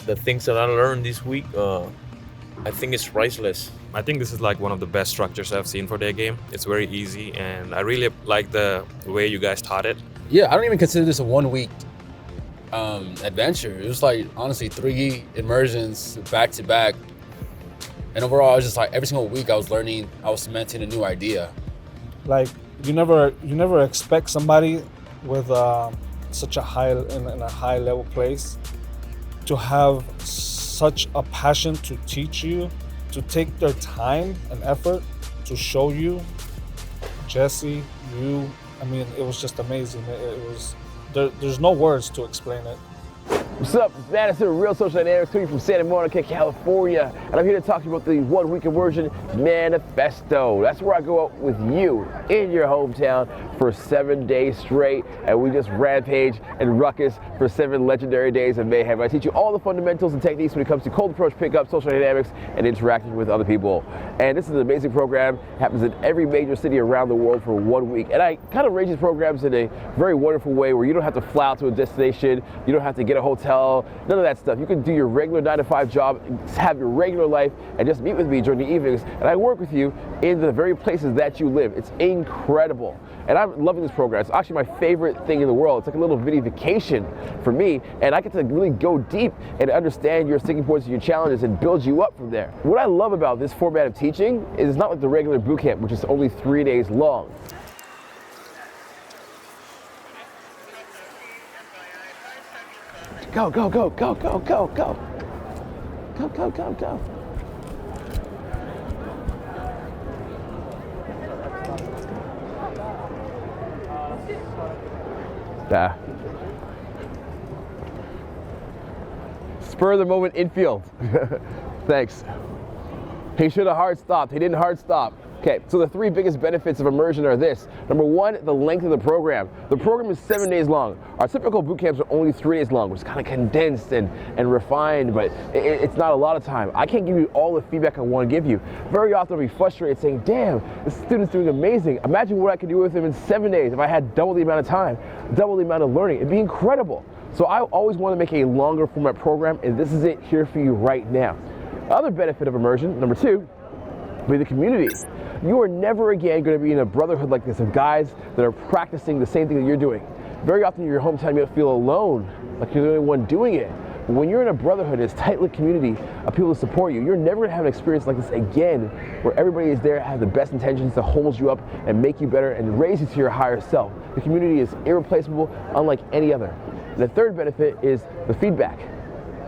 the things that I learned this week, I think it's priceless. I think this is like one of the best structures I've seen for their game. It's very easy, and I really like the way you guys taught it. Yeah, I don't even consider this a 1 week adventure. It was like honestly 3 immersions back to back, and overall, I was just like every single week I was learning, I was cementing a new idea. Like you never expect somebody with such a in a high level place to have such a passion to teach you, to take their time and effort to show you. Jesse, you, I mean, it was just amazing. It was there's no words to explain it. What's up? It's Madison, Real Social Dynamics, coming from Santa Monica, California. And I'm here to talk to you about the 1 week immersion Manifesto. That's where I go out with you in your hometown for 7 days straight. And we just rampage and ruckus for 7 legendary days of mayhem. I teach you all the fundamentals and techniques when it comes to cold approach pickup, social dynamics, and interacting with other people. And this is an amazing program. It happens in every major city around the world for 1 week. And I kind of arrange these programs in a very wonderful way where you don't have to fly out to a destination. You don't have to get a hotel. None of that stuff. You can do your regular 9-to-5 job, have your regular life, and just meet with me during the evenings. And I work with you in the very places that you live. It's incredible. And I'm loving this program. It's actually my favorite thing in the world. It's like a little mini vacation for me. And I get to really go deep and understand your sticking points and your challenges and build you up from there. What I love about this format of teaching is it's not like the regular boot camp, which is only 3 days long. Go, go, go, go, go, go, go. Go, go, go, go. Yeah. Spur of the moment infield. Thanks. He should have hard stopped. He didn't hard stop. Okay, so the 3 biggest benefits of immersion are this. Number 1, the length of the program. The program is 7 days long. Our typical boot camps are only 3 days long, which is kind of condensed and refined, but it's not a lot of time. I can't give you all the feedback I want to give you. Very often I'll be frustrated saying, damn, this student's doing amazing. Imagine what I could do with him in 7 days if I had double the amount of time, double the amount of learning. It'd be incredible. So I always want to make a longer format program, and this is it here for you right now. The other benefit of immersion, number 2, will be the community. You are never again going to be in a brotherhood like this of guys that are practicing the same thing that you're doing. Very often in your hometown you feel alone, like you're the only one doing it. But when you're in a brotherhood, it's a tight-knit community of people to support you. You're never going to have an experience like this again, where everybody is there, have the best intentions to hold you up and make you better and raise you to your higher self. The community is irreplaceable, unlike any other. And the third benefit is the feedback.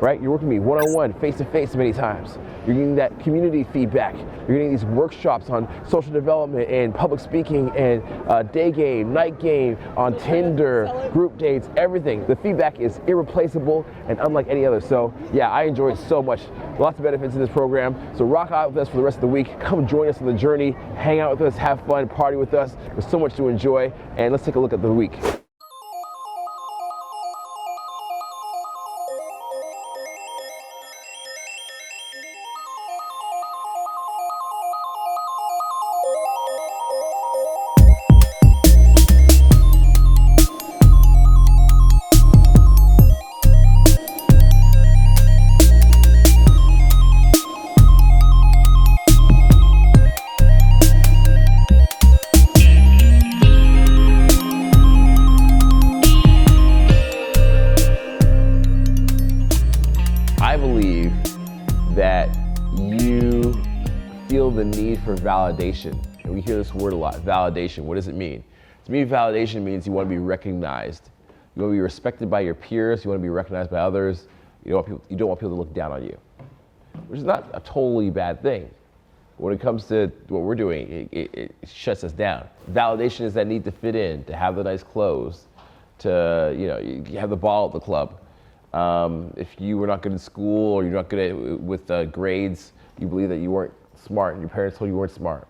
Right? You're working with me one-on-one, face-to-face many times. You're getting that community feedback. You're getting these workshops on social development and public speaking and day game, night game, on Tinder, group dates, everything. The feedback is irreplaceable and unlike any other. So yeah, I enjoy it so much. Lots of benefits in this program. So rock out with us for the rest of the week. Come join us on the journey, hang out with us, have fun, party with us. There's so much to enjoy. And let's take a look at the week. I believe that you feel the need for validation. And we hear this word a lot, validation. What does it mean? To me, validation means you want to be recognized. You want to be respected by your peers. You want to be recognized by others. You don't want people to look down on you, which is not a totally bad thing. When it comes to what we're doing, it shuts us down. Validation is that need to fit in, to have the nice clothes, to you have the ball at the club. If you were not good in school or you're not good with grades, you believe that you weren't smart and your parents told you weren't smart.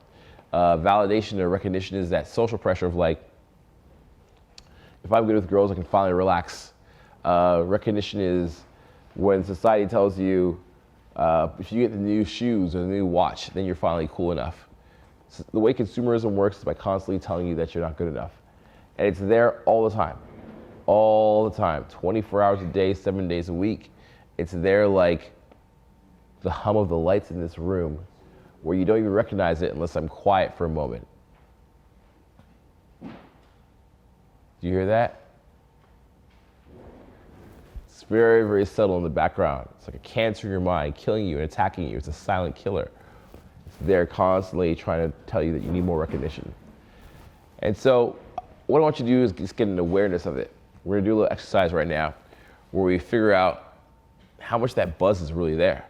Validation or recognition is that social pressure of like, if I'm good with girls, I can finally relax. Recognition is when society tells you, if you get the new shoes or the new watch, then you're finally cool enough. So the way consumerism works is by constantly telling you that you're not good enough. And it's there all the time, 24 hours a day, 7 days a week. It's there like the hum of the lights in this room, where you don't even recognize it unless I'm quiet for a moment. Do you hear that? It's very, very subtle in the background. It's like a cancer in your mind, killing you and attacking you. It's a silent killer. It's there constantly trying to tell you that you need more recognition. And so what I want you to do is just get an awareness of it. We're gonna do a little exercise right now where we figure out how much that buzz is really there.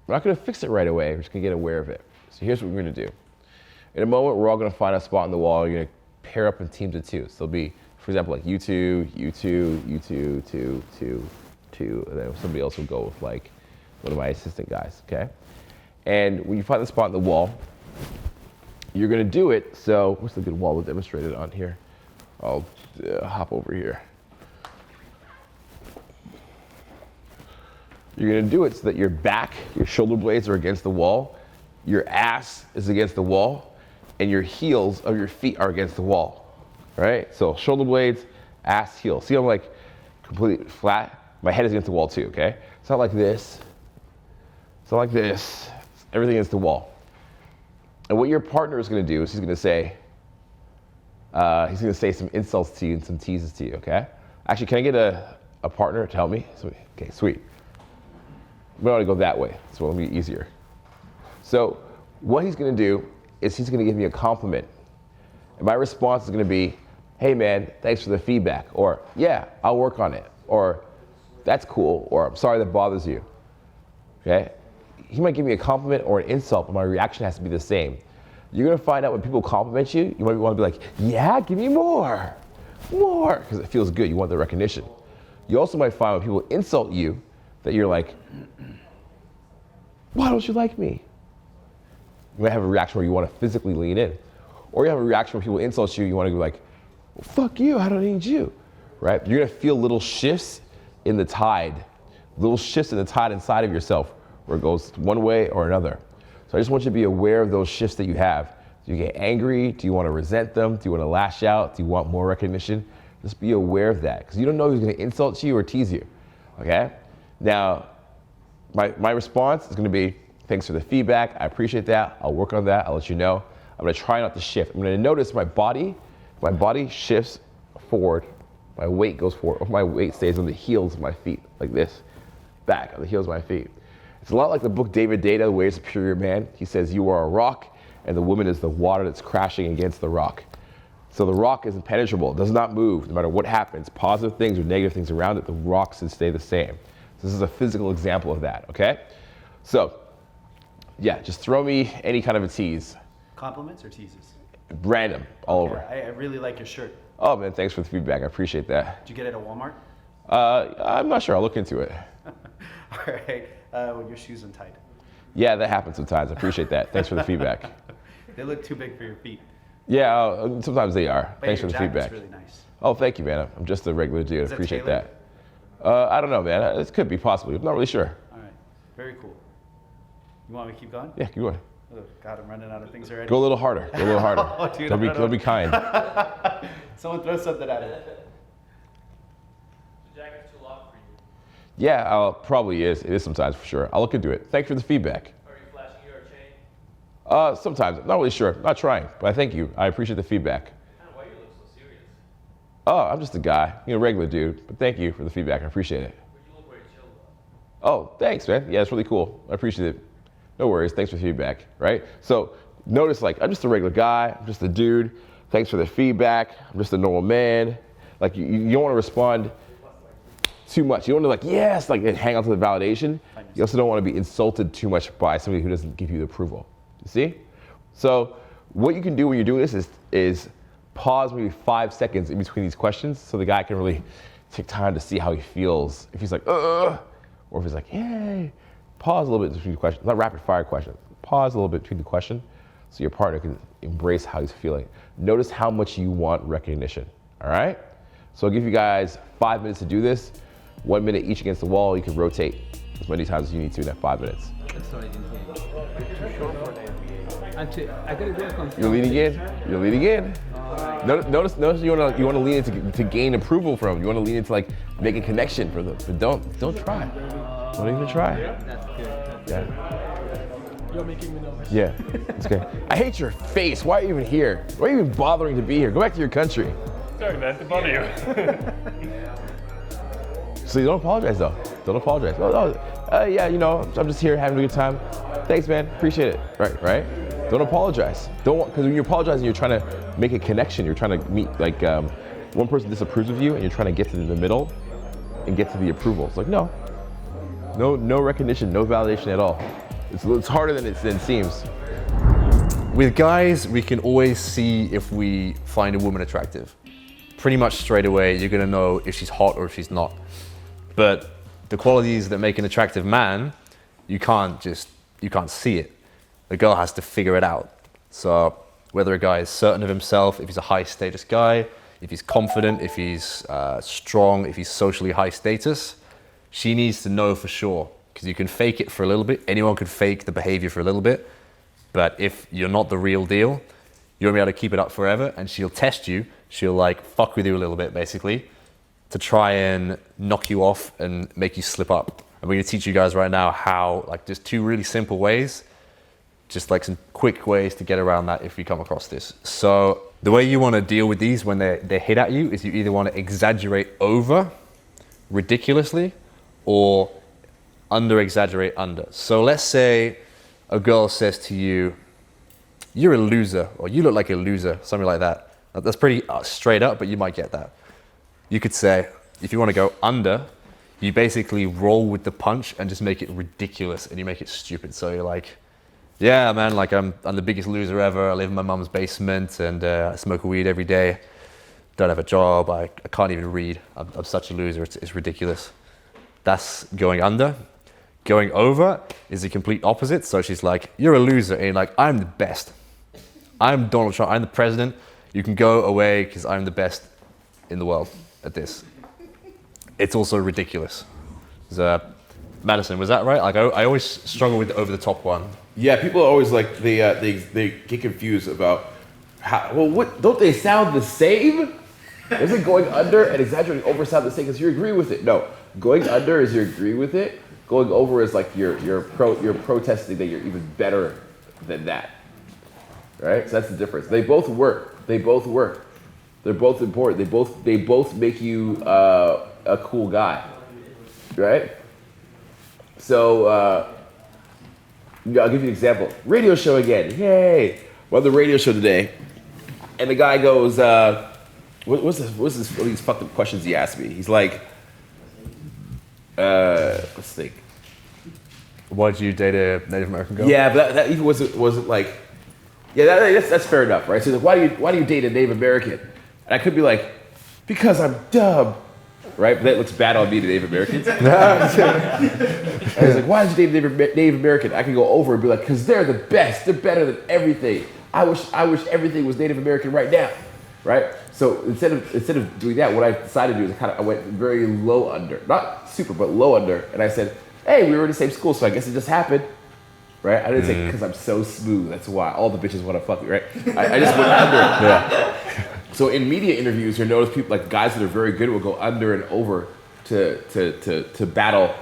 We're not gonna fix it right away, we're just gonna get aware of it. So here's what we're gonna do. In a moment, we're all gonna find a spot on the wall. You're gonna pair up in teams of two. So it'll be, for example, like you two, two, and then somebody else will go with like one of my assistant guys, okay? And when you find the spot on the wall, you're gonna do it. So what's the good wall to demonstrate it on here? I'll hop over here. You're gonna do it so that your back, your shoulder blades are against the wall, your ass is against the wall, and your heels of your feet are against the wall, right? So shoulder blades, ass, heels. See, I'm like completely flat. My head is against the wall too, okay? It's not like this. It's not like this. Everything is the wall. And what your partner is gonna do is he's gonna say some insults to you and some teases to you, okay? Actually, can I get a partner to help me? Okay, sweet. We want to go that way, so it'll be easier. So what he's gonna do is he's gonna give me a compliment. And my response is gonna be, hey man, thanks for the feedback, or yeah, I'll work on it, or that's cool, or I'm sorry that bothers you, okay? He might give me a compliment or an insult, but my reaction has to be the same. You're gonna find out when people compliment you, you might want to be like, yeah, give me more, because it feels good, you want the recognition. You also might find when people insult you that you're like, why don't you like me? You might have a reaction where you want to physically lean in. Or you have a reaction when people insult you, you want to be like, well, fuck you, I don't need you, right? You're gonna feel little shifts in the tide, inside of yourself where it goes one way or another. So I just want you to be aware of those shifts that you have. Do you get angry? Do you want to resent them? Do you want to lash out? Do you want more recognition? Just be aware of that, because you don't know who's gonna insult you or tease you, okay? Now, my response is gonna be, thanks for the feedback, I appreciate that, I'll work on that, I'll let you know. I'm gonna try not to shift. I'm gonna notice my body shifts forward, my weight goes forward, or my weight stays on the heels of my feet, like this, back on the heels of my feet. It's a lot like the book David Data, The Way of a Superior Man. He says, you are a rock, and the woman is the water that's crashing against the rock. So the rock is impenetrable, it does not move, no matter what happens, positive things or negative things around it, the rocks should stay the same. So this is a physical example of that, okay? So, yeah, just throw me any kind of a tease. Compliments or teases? Random, all over. I really like your shirt. Oh man, thanks for the feedback, I appreciate that. Did you get it at Walmart? I'm not sure, I'll look into it. All right, with your shoes untied. Yeah, that happens sometimes, I appreciate that. Thanks for the feedback. They look too big for your feet. Yeah, sometimes they are. But Thanks for your the jacket's feedback. really nice. Oh, thank you, man. I'm just a regular dude. Is it Appreciate tailored? that. I don't know, man. It could be possibly. I'm not really sure. All right, very cool. You want me to keep going? Yeah, keep going. Oh, God, I'm running out of things already. Go a little harder. Go a little harder. Oh, dude, Don't be kind. Someone throw something at it. The jacket's too long for you. Yeah, probably is. It is sometimes for sure. I'll look into it. Thanks for the feedback. Are you flashing your chain? Sometimes. Not really sure. Not trying, but I thank you. I appreciate the feedback. Why you look so serious? Oh, I'm just a guy, regular dude. But thank you for the feedback. I appreciate it. But you look very chill Oh, though. thanks, man. Yeah, it's really cool. I appreciate it. No worries. Thanks for the feedback, right? So notice, like, I'm just a regular guy. I'm just a dude. Thanks for the feedback. I'm just a normal man. Like, you don't want to respond too much. You don't want to, like, yes, like, hang on to the validation. You also don't want to be insulted too much by somebody who doesn't give you the approval. You see? So what you can do when you're doing this is pause maybe 5 seconds in between these questions so the guy can really take time to see how he feels. If he's like, or if he's like, yay. Pause a little bit between the questions, not rapid fire questions. Pause a little bit between the question so your partner can embrace how he's feeling. Notice how much you want recognition, all right? So I'll give you guys 5 minutes to do this. 1 minute each against the wall. You can rotate as many times as you need to in that 5 minutes. Sorry, didn't hear you. Too short for an NBA. I gotta do a confirm. You're leading in. You're leading in. Notice you want to lean in to gain approval from. You want to lean into like make a connection for them, but don't try. Don't even try. That's good. Yeah. You're making me nervous. Yeah, it's okay. I hate your face. Why are you even here? Why are you even bothering to be here? Go back to your country. Sorry, man, to bother you. So you don't apologize though. Don't apologize. Oh, no. Yeah, you know, I'm just here having a good time. Thanks, man. Appreciate it. Right. Don't apologize. Don't, because when you're apologizing, you're trying to make a connection. You're trying to meet, like, one person disapproves of you, and you're trying to get to the middle and get to the approval. It's like, no recognition, no validation at all. It's harder than it seems. With guys, we can always see if we find a woman attractive. Pretty much straight away, you're gonna know if she's hot or if she's not. But the qualities that make an attractive man, you can't see it. The girl has to figure it out. So whether a guy is certain of himself, if he's a high status guy, if he's confident, if he's strong, if he's socially high status, she needs to know for sure. Because you can fake it for a little bit. Anyone can fake the behavior for a little bit. But if you're not the real deal, you won't be able to keep it up forever, and she'll test you. She'll like fuck with you a little bit, basically, to try and knock you off and make you slip up. And we're gonna teach you guys right now how, like, just 2 really simple ways, just like some quick ways to get around that if you come across this. So the way you wanna deal with these when they hit at you is you either wanna exaggerate over ridiculously or under-exaggerate under. So let's say a girl says to you, you're a loser, or you look like a loser, something like that. That's pretty straight up, but you might get that. You could say, if you want to go under, you basically roll with the punch and just make it ridiculous and you make it stupid. So you're like, yeah, man, like I'm the biggest loser ever. I live in my mom's basement and I smoke weed every day. Don't have a job. I can't even read. I'm such a loser. It's ridiculous. That's going under. Going over is the complete opposite. So she's like, you're a loser. And you're like, I'm the best. I'm Donald Trump. I'm the president. You can go away because I'm the best in the world at this. It's also ridiculous. Madison, was that right? Like I always struggle with the over the top one. Yeah, people are always like they get confused about how. Well, what don't they sound the same? Isn't going under and exaggerating over sound the same? Because you agree with it. No, going under is you agree with it. Going over is like you're protesting that you're even better than that. Right? So that's the difference. They both work. They're both important. They both make you a cool guy. Right? So I'll give you an example. Radio show again. Yay! We're on the radio show today, and the guy goes, "What's these fucking questions he asked me?" He's like, "Let's think." Why did you date a Native American girl? Yeah, but that even wasn't like. Yeah, that's fair enough, right? So he's like, why do you date a Native American? And I could be like, because I'm dumb, right? But that looks bad on me to Native Americans. And he's like, why did you date a Native American? I could go over and be like, because they're the best. They're better than everything. I wish everything was Native American right now, right? So instead of doing that, what I decided to do is I went very low under, not super, but low under, and I said, hey, we were in the same school, so I guess it just happened. Right? I didn't say because I'm so smooth. That's why all the bitches want to fuck me, right? I just went under. Yeah. So in media interviews, you'll notice people like guys that are very good will go under and over to battle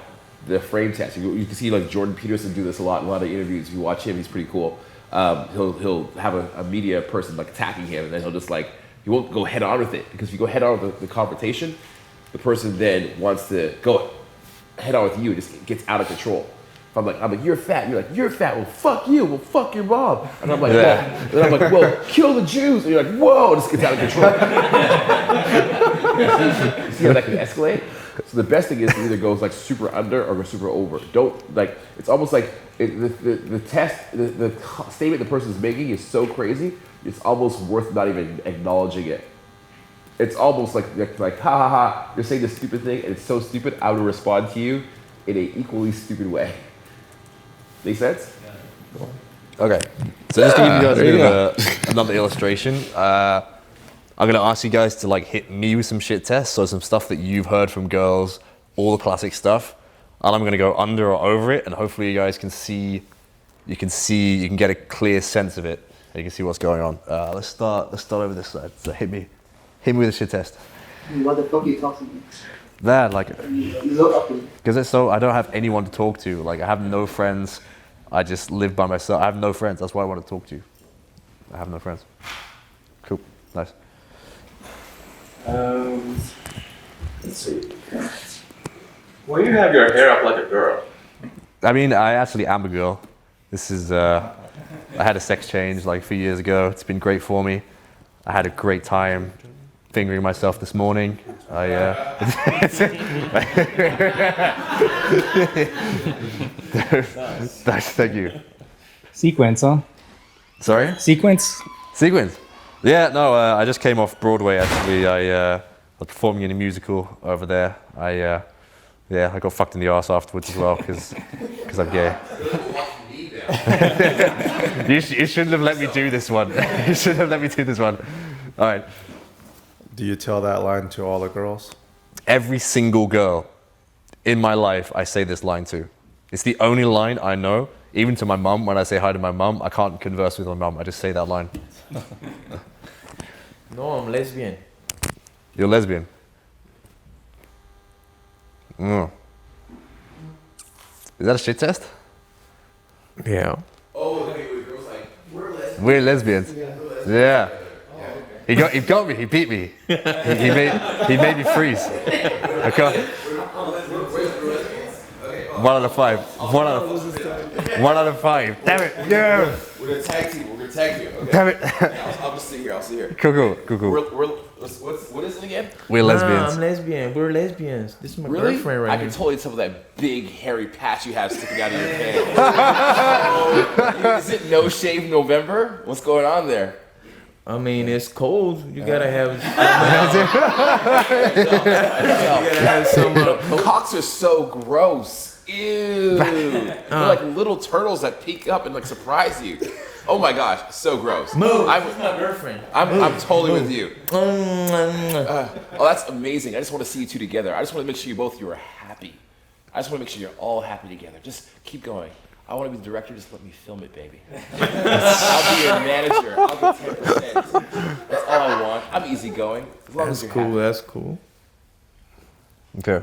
the frame test. You can see like Jordan Peterson do this a lot in a lot of interviews. If you watch him, he's pretty cool. He'll have a media person like attacking him, and then he'll just like he won't go head on with it because if you go head on with the confrontation, the person then wants to go head on with you. It just gets out of control. I'm like, you're fat. You're like, you're fat. Well, fuck you. Well, fuck your mom. And I'm like, yeah. Well, and I'm like, well, kill the Jews. And you're like, whoa, this gets out of control. See how that can escalate? So the best thing is to either go like super under or go super over. Don't like. It's almost like the test, the statement the person's making is so crazy. It's almost worth not even acknowledging it. It's almost like ha ha ha. You're saying this stupid thing, and it's so stupid. I would respond to you in an equally stupid way. Make sense? Yeah. Okay. So just to give you guys a bit of another illustration, I'm gonna ask you guys to like hit me with some shit tests, so some stuff that you've heard from girls, all the classic stuff, and I'm gonna go under or over it, and hopefully you guys can get a clear sense of it. You can see what's going on. Let's start over this side. So hit me with a shit test. What the fuck are you talking That, like, because it's so, I don't have anyone to talk to. Like, I have no friends. I just live by myself. I have no friends. That's why I want to talk to you. I have no friends. Cool. Nice. Let's see. Why do you have your hair up like a girl? I mean, I actually am a girl. This is, I had a sex change like a few years ago. It's been great for me. I had a great time fingering myself this morning. Thank you. Sequence, huh? Sorry? Sequence? Sequence. Yeah, no, I just came off Broadway actually. I was performing in a musical over there. I got fucked in the arse afterwards as well because I'm gay. You shouldn't have let me do this one. You shouldn't have let me do this one. All right. Do you tell that line to all the girls? Every single girl in my life, I say this line to. It's the only line I know. Even to my mum, when I say hi to my mum, I can't converse with my mum. I just say that line. No, I'm lesbian. You're lesbian. Mm. Is that a shit test? Yeah. Oh, okay, wait, girls like, We're lesbians. Yeah. He got me. He beat me. He made me freeze. Okay. 1 out of 5. 1 out of 5. Damn it. Yeah. We're gonna tag team. Okay. Damn it. I'll just sit here. Cool. What is it again? We're lesbians. I'm lesbian. We're lesbians. This is my Really? girlfriend right I here. can totally tell by that big hairy patch you have sticking out of your pants. Is it No Shave November? What's going on there? I mean, it's cold. You gotta have. Cocks are so gross. Ew. They're like little turtles that peek up and like surprise you. Oh my gosh, so gross. Move. This is my girlfriend. I'm totally with you. Oh, that's amazing. I just want to see you two together. I just want to make sure you are happy. I just want to make sure you're all happy together. Just keep going. I want to be the director. Just let me film it, baby. I'll be your manager. I'll get 10%. That's all I want. I'm easygoing. As long as you're happy. That's cool. Okay.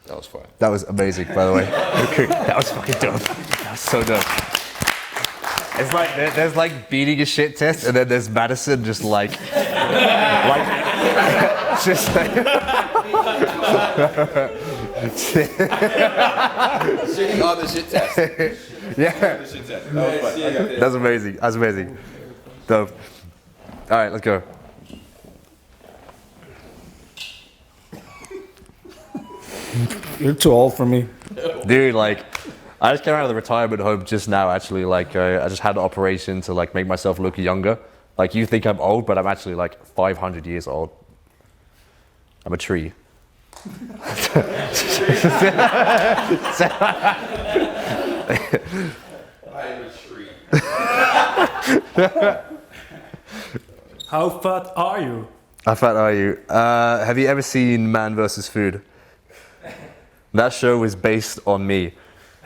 That was fun. That was amazing, by the way. That was fucking dope. That was so dope. It's like there's like beating a shit test, and then there's Madison just just Shitting on the shit test. Yeah. The shit test. That was fun. That's amazing. That's amazing. Dope. All right, let's go. You're too old for me. Dude, like, I just came out of the retirement home just now, actually. Like, I just had an operation to, like, make myself look younger. Like, you think I'm old, but I'm actually, like, 500 years old. I'm a tree. I am a tree. How fat are you? How fat are you? Have you ever seen Man vs. Food? That show was based on me.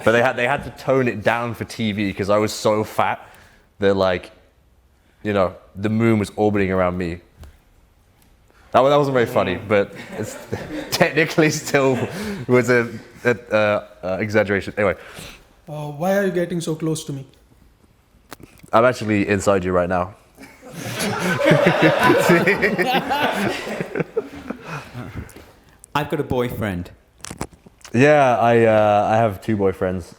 But they had to tone it down for TV because I was so fat that, like, you know, the moon was orbiting around me. That wasn't very funny, but it's technically still was an exaggeration. Anyway. Why are you getting so close to me? I'm actually inside you right now. I've got a boyfriend. Yeah, I have 2 boyfriends.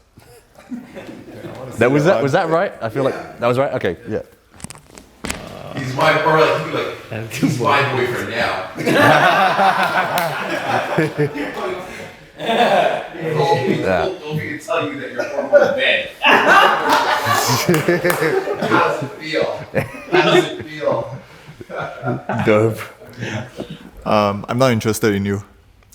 Was that right? I feel like that was right. Okay, yeah. He's my he's my boyfriend now. Told me to tell you that you're horrible in bed. How does it feel? Dope. I'm not interested in you.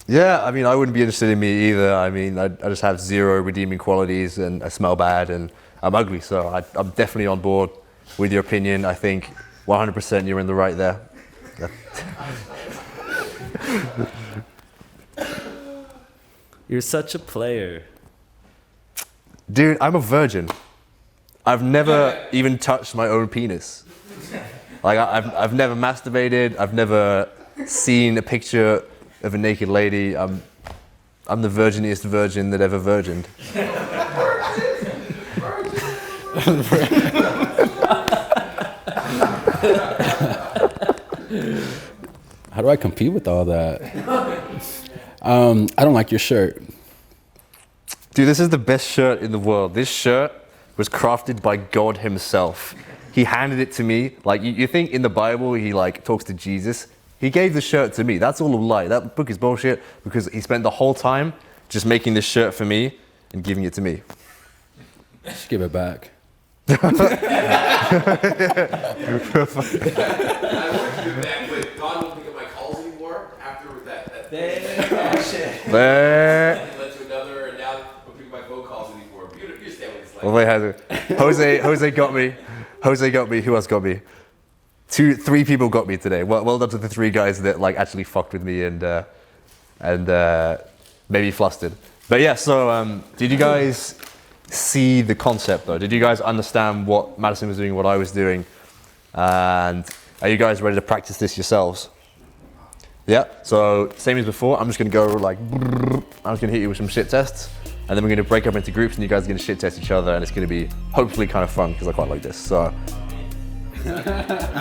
Yeah, I mean, I wouldn't be interested in me either. I mean, I just have 0 redeeming qualities, and I smell bad, and I'm ugly. So I'm definitely on board with your opinion. I think 100% you're in the right there. You're such a player. Dude, I'm a virgin. I've never even touched my own penis. Like, I've never masturbated. I've never seen a picture of a naked lady. I'm I'm the virginiest virgin that ever virgined. How do I compete with all that? I don't like your shirt. Dude, this is the best shirt in the world. This shirt was crafted by God himself. He handed it to me. Like, you think in the Bible he like talks to Jesus? He gave the shirt to me. That's all a lie. That book is bullshit because he spent the whole time just making this shirt for me and giving it to me. Just give it back. I want to give it back, but God won't pick up my calls anymore after that shit. And led to another, and now won't pick up my phone calls anymore. You understand what it's like. Well, wait, Jose got me. Jose got me. Who else got me? Three people got me today. Well done to the 3 guys that like actually fucked with me and maybe flustered. But yeah, so did you guys see the concept though? Did you guys understand what Madison was doing, what I was doing? And are you guys ready to practice this yourselves? Yeah, so same as before, I'm just gonna go like, I'm just gonna hit you with some shit tests, and then we're gonna break up into groups and you guys are gonna shit test each other, and it's gonna be hopefully kind of fun because I quite like this, so. How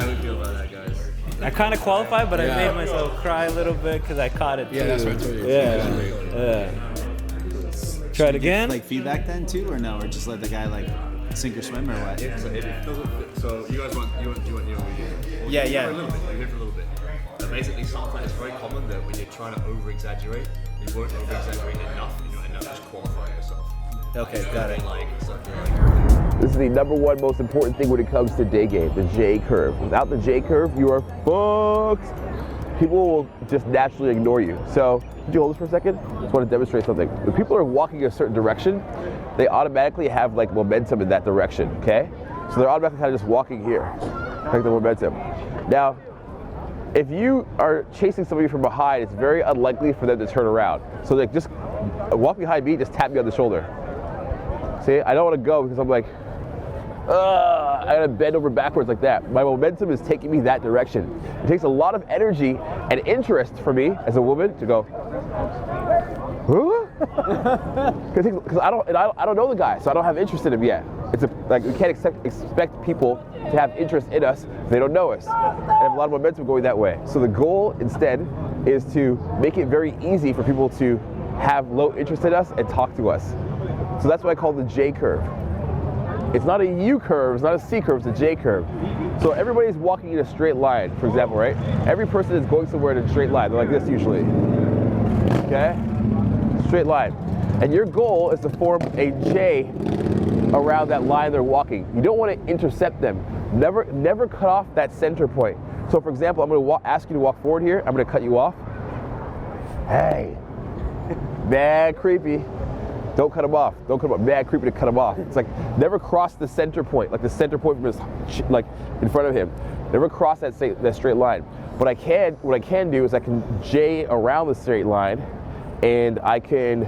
do you feel about that, guys? I kind of qualified, but I made myself cry a little bit because I caught it too. Yeah, that's what I told you. Yeah. Try it again? Like feedback then too, or no? Or just let the guy like sink or swim, or what? So you guys want Yeah. For a little bit. You for a little bit. Basically, sometimes it's very common that when you're trying to over-exaggerate, you won't over-exaggerate enough, and you'll end up just qualifying yourself. Okay, got it. This is the #1 most important thing when it comes to day game, the J curve. Without the J curve, you are fucked. People will just naturally ignore you. So, could you hold this for a second? I just want to demonstrate something. When people are walking a certain direction, they automatically have like momentum in that direction, okay? So they're automatically kind of just walking here, like the momentum. Now, if you are chasing somebody from behind, it's very unlikely for them to turn around. So like just walk behind me, just tap me on the shoulder. See, I don't want to go because I'm like, I gotta bend over backwards like that. My momentum is taking me that direction. It takes a lot of energy and interest for me as a woman to go, because I don't know the guy, so I don't have interest in him yet. It's like we can't expect people to have interest in us if they don't know us, and have a lot of momentum going that way. So the goal instead is to make it very easy for people to have low interest in us and talk to us. So that's what I call the J curve. It's not a U curve, it's not a C curve, it's a J curve. So everybody's walking in a straight line, for example, right? Every person is going somewhere in a straight line. They're like this usually. Okay? Straight line. And your goal is to form a J around that line they're walking. You don't want to intercept them. Never cut off that center point. So for example, I'm going to ask you to walk forward here. I'm going to cut you off. Hey. Mad creepy. Don't cut him off. Don't cut him off. Mad creepy to cut him off. It's like never cross the center point, like the center point from his, like in front of him. Never cross that straight line. What I can do is I can J around the straight line, and I can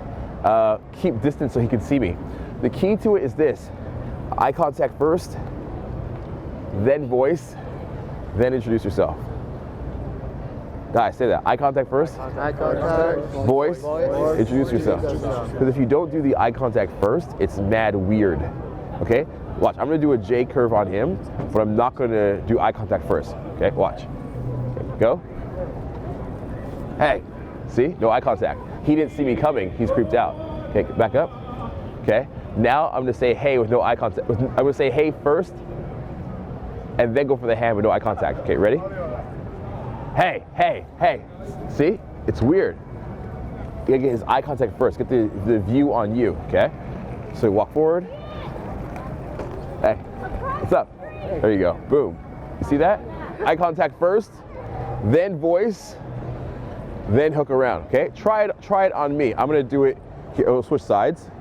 keep distance so he can see me. The key to it is this: eye contact first, then voice, then introduce yourself. Guys, say that. Eye contact first. Eye contact. Voice. Introduce yourself. Because if you don't do the eye contact first, it's mad weird. Okay? Watch. I'm going to do a J curve on him, but I'm not going to do eye contact first. Okay? Watch. Okay, go. Hey. See? No eye contact. He didn't see me coming. He's creeped out. Okay, back up. Okay? Now I'm going to say hey with no eye contact. I'm going to say hey first, and then go for the hand with no eye contact. Okay, ready? Hey, hey, hey. See? It's weird. You gotta get his eye contact first. Get the view on you, okay? So walk forward. Hey, what's up? There you go. Boom. You see that? Eye contact first, then voice, then hook around, okay? Try it on me. I'm gonna do it here. We'll switch sides.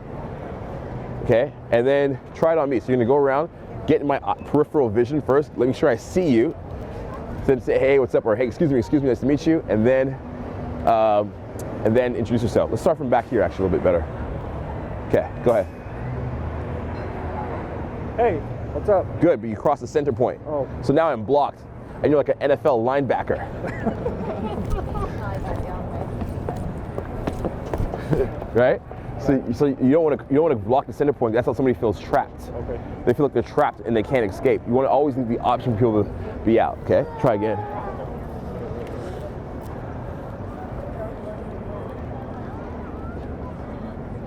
Okay? And then try it on me. So you're gonna go around, get in my peripheral vision first, make sure I see you. Then say, hey, what's up? Or hey, excuse me, nice to meet you. And then introduce yourself. Let's start from back here, actually, a little bit better. Okay, go ahead. Hey, what's up? Good, but you crossed the center point. Oh. So now I'm blocked, and you're like an NFL linebacker. right? So you don't want to block the center point. That's how somebody feels trapped. Okay. They feel like they're trapped and they can't escape. You want to always leave the option for people to be out. Okay, try again.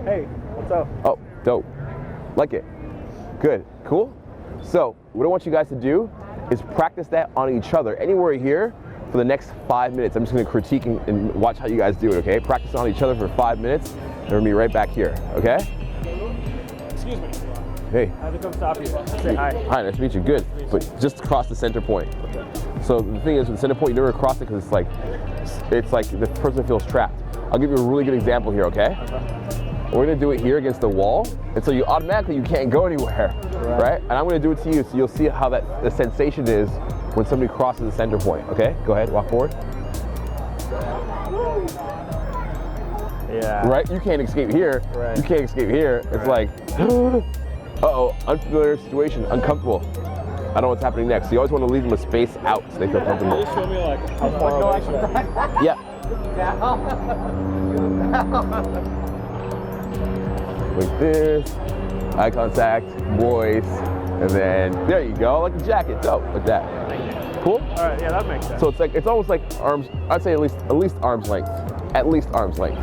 Hey, what's up? Oh, dope. Like it. Good. Cool. So what I want you guys to do is practice that on each other anywhere here for the next 5 minutes. I'm just going to critique and watch how you guys do it. Okay. Practice on each other for 5 minutes. And we're gonna be right back here. Okay. Excuse me. Hey. I have to come stop you. Say hi. Hi, nice to meet you. Good. But just cross the center point. Okay. So the thing is, with the center point, you never cross it because it's like the person feels trapped. I'll give you a really good example here, okay? We're gonna do it here against the wall, and so you automatically can't go anywhere, right? And I'm gonna do it to you, so you'll see how the sensation is when somebody crosses the center point. Okay? Go ahead, walk forward. Yeah. Right? You can't escape here. Right. You can't escape here. It's like, uh-oh, unfamiliar situation, uncomfortable. I don't know what's happening next. So you always want to leave them a space out so they feel comfortable. Can you show me like how far away should I? Yeah. Like this, eye contact, voice, and then there you go, like a jacket. Dope, like that. Cool? All right, yeah, that makes sense. So it's almost like arms. I'd say at least arm's length. At least arm's length.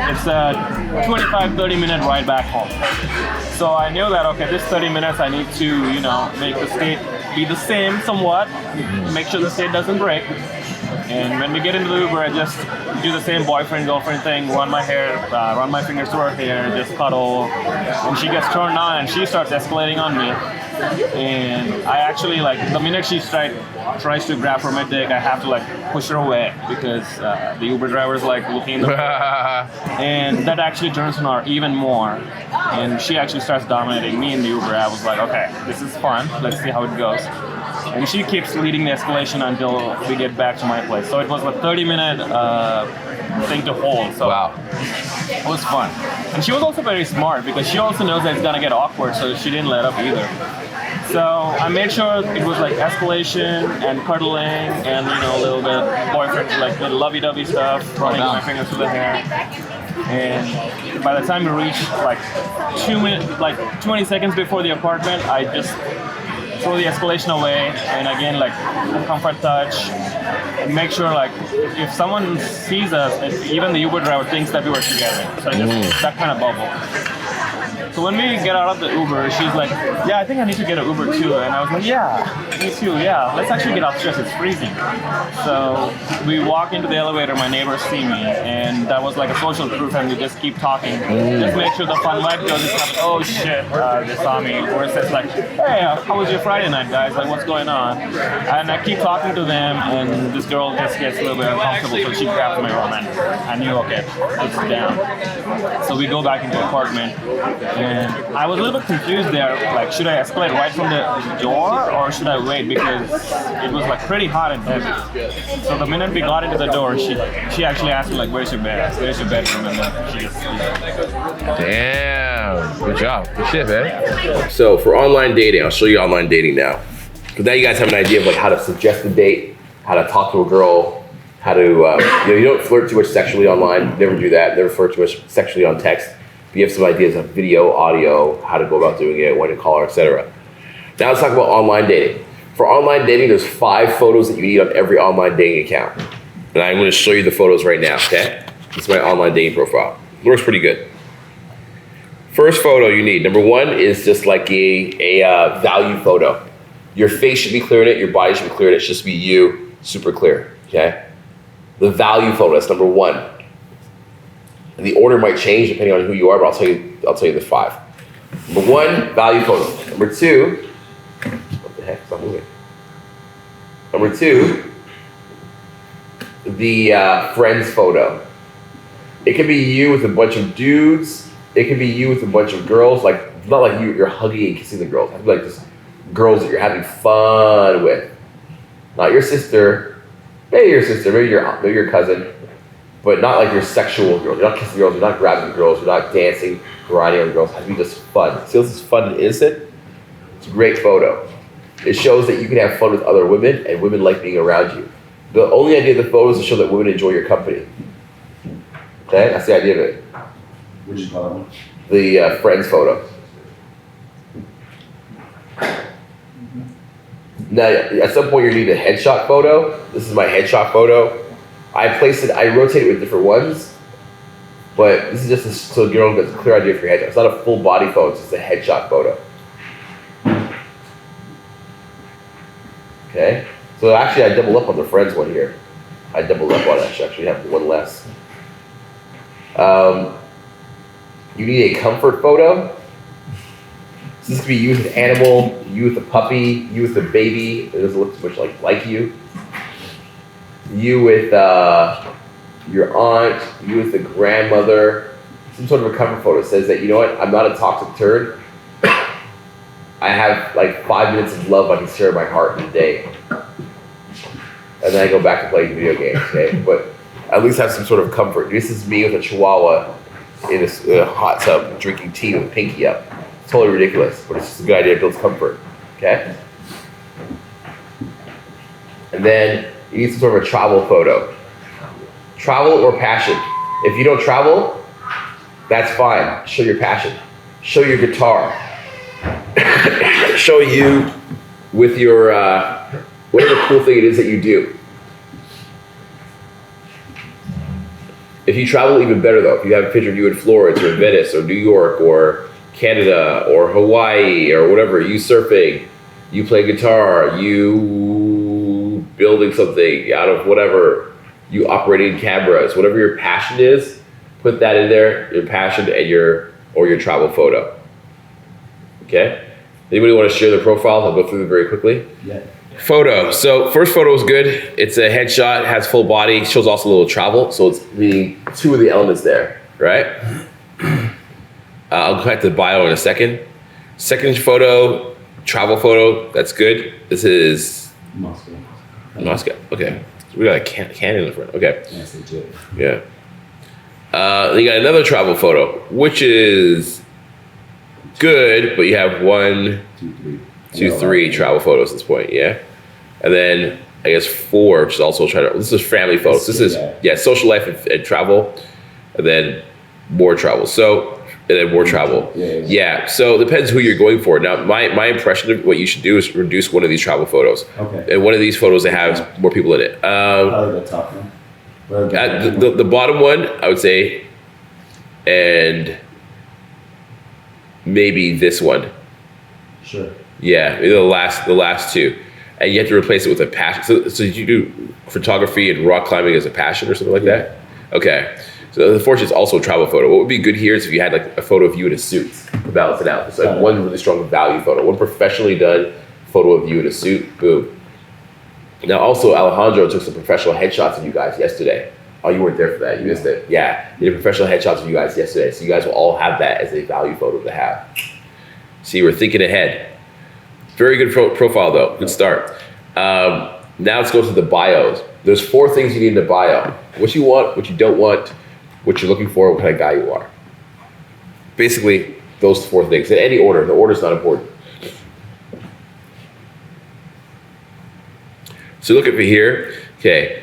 It's a 25-30 minute ride back home. So I knew that, okay, this 30 minutes I need to, make the state be the same somewhat, make sure the state doesn't break. And when we get into the Uber, I just do the same boyfriend-girlfriend thing, run my hair, run my fingers through her hair, just cuddle. And she gets turned on and she starts escalating on me. And I actually, the minute she tries to grab for my dick, I have to push her away because the Uber driver is looking in the and that actually turns on her even more. And she actually starts dominating me in the Uber. I was like, okay, this is fun. Let's see how it goes. And she keeps leading the escalation until we get back to my place. So it was a 30-minute thing to hold. So wow. It was fun. And she was also very smart because she also knows that it's gonna get awkward, so she didn't let up either. So I made sure it was escalation and cuddling and a little bit boyfriend, little lovey-dovey stuff, running my fingers through the hair. And by the time we reached 20 seconds before the apartment, I just throw the escalation away and again comfort touch and make sure if someone sees us, even the Uber driver thinks that we were together. So just that kind of bubble. So when we get out of the Uber, she's like, yeah, I think I need to get an Uber too. And I was like, yeah, me too, yeah. Let's actually get upstairs, it's freezing. So we walk into the elevator, my neighbors see me, and that was a social proof, and we just keep talking. Just make sure the fun vibe goes. It's oh shit, they saw me. Or it's hey, how was your Friday night, guys? What's going on? And I keep talking to them, and this girl just gets a little bit uncomfortable, so she grabs my arm, and I knew, okay, it's down. So we go back into the apartment. And I was a little bit confused there, should I escalate right from the door or should I wait because it was pretty hot and heavy. So the minute we got into the door, she actually asked me where's your bed? Where's your bedroom? And then she just Damn, good job, good shit, man. So for online dating, I'll show you online dating now. So now you guys have an idea of how to suggest a date, how to talk to a girl, how to, you don't flirt too much sexually online, never do that, never flirt too much sexually on text. You have some ideas of video, audio, how to go about doing it, when to call her, etc. Now let's talk about online dating. For online dating, there's 5 photos that you need on every online dating account. And I'm going to show you the photos right now, okay? This is my online dating profile. It looks pretty good. First photo you need, number 1 is just a value photo. Your face should be clear in it, your body should be clear in it, it should just be you, super clear, okay? The value photo, that's number 1. And the order might change depending on who you are, but I'll tell you the 5. Number 1, value photo. Number 2, what the heck, it's not moving. Number 2, the friends photo. It could be you with a bunch of dudes. It could be you with a bunch of girls, not like you're hugging and kissing the girls. It has to be like just girls that you're having fun with. Not your sister, maybe your cousin, but not like your sexual girls. You're not kissing girls, you're not grabbing girls, you're not dancing, grinding on girls. It has to be just fun. See, this is fun and innocent? It's a great photo. It shows that you can have fun with other women and women like being around you. The only idea of the photo is to show that women enjoy your company. Okay, that's the idea of it. Which is another one? The friends photo. Now, at some point you need a headshot photo. This is my headshot photo. I rotate it with different ones, but this is just so you don't get a clear idea of your headshot. It's not a full body photo, it's just a headshot photo. Okay, so actually I double up on the friends one here. I doubled up on it, I should actually have one less. You need a comfort photo. So this could be you with an animal, you with a puppy, you with a baby that doesn't look too much like you. You with your aunt, you with a grandmother. Some sort of a comfort photo. It says that, you know what, I'm not a toxic turd. I have like 5 minutes of love I can share in my heart in a day. And then I go back to playing video games, okay? But at least have some sort of comfort. This is me with a chihuahua in a hot tub drinking tea with a pinky up. It's totally ridiculous, but it's just a good idea. It builds comfort, okay? And then you need some sort of a travel photo. Travel or passion. If you don't travel, that's fine. Show your passion. Show your guitar. Show you with your, whatever cool thing it is that you do. If you travel, even better though. If you have a picture of you in Florence or Venice or New York or Canada or Hawaii or whatever, you surfing, you play guitar, you building something out of whatever, you operating cameras, whatever your passion is, put that in there, your passion and your travel photo. Okay? Anybody want to share their profiles? I'll go through them very quickly. Yeah. Photo. So first photo is good. It's a headshot, has full body, shows also a little travel. So it's meaning two of the elements there, right? I'll go back to the bio in a second. Second photo, travel photo, that's good. This is Moscow. Moscow, okay. So we got a cannon in front, okay. That's legit. Yeah. You got another travel photo, which is good, but you have 1, 2, 3 travel photos at this point, yeah? And then I guess 4, which is also travel. This is family photos. This is, yeah, social life and travel, and then more travel. So, and then more travel. Yeah, so it depends who you're going for. Now, my impression of what you should do is reduce one of these travel photos. Okay. And one of these photos that has more people in it. Probably the top one. The bottom one, I would say, and maybe this one. Sure. Yeah, maybe the last two. And you have to replace it with a passion. So you do photography and rock climbing as a passion or something like that? Okay. So unfortunately, it's also a travel photo. What would be good here is if you had like a photo of you in a suit to balance it out. It's like one really strong value photo, one professionally done photo of you in a suit, boom. Now also Alejandro took some professional headshots of you guys yesterday. Oh, you weren't there for that, you missed it. Yeah, he did professional headshots of you guys yesterday. So you guys will all have that as a value photo to have. See, we're thinking ahead. Very good profile though, good start. Now let's go to the bios. There's 4 things you need in the bio. What you want, what you don't want, what you're looking for, what kind of guy you are. Basically, those 4 things. In any order, the order's not important. So look at me here, okay.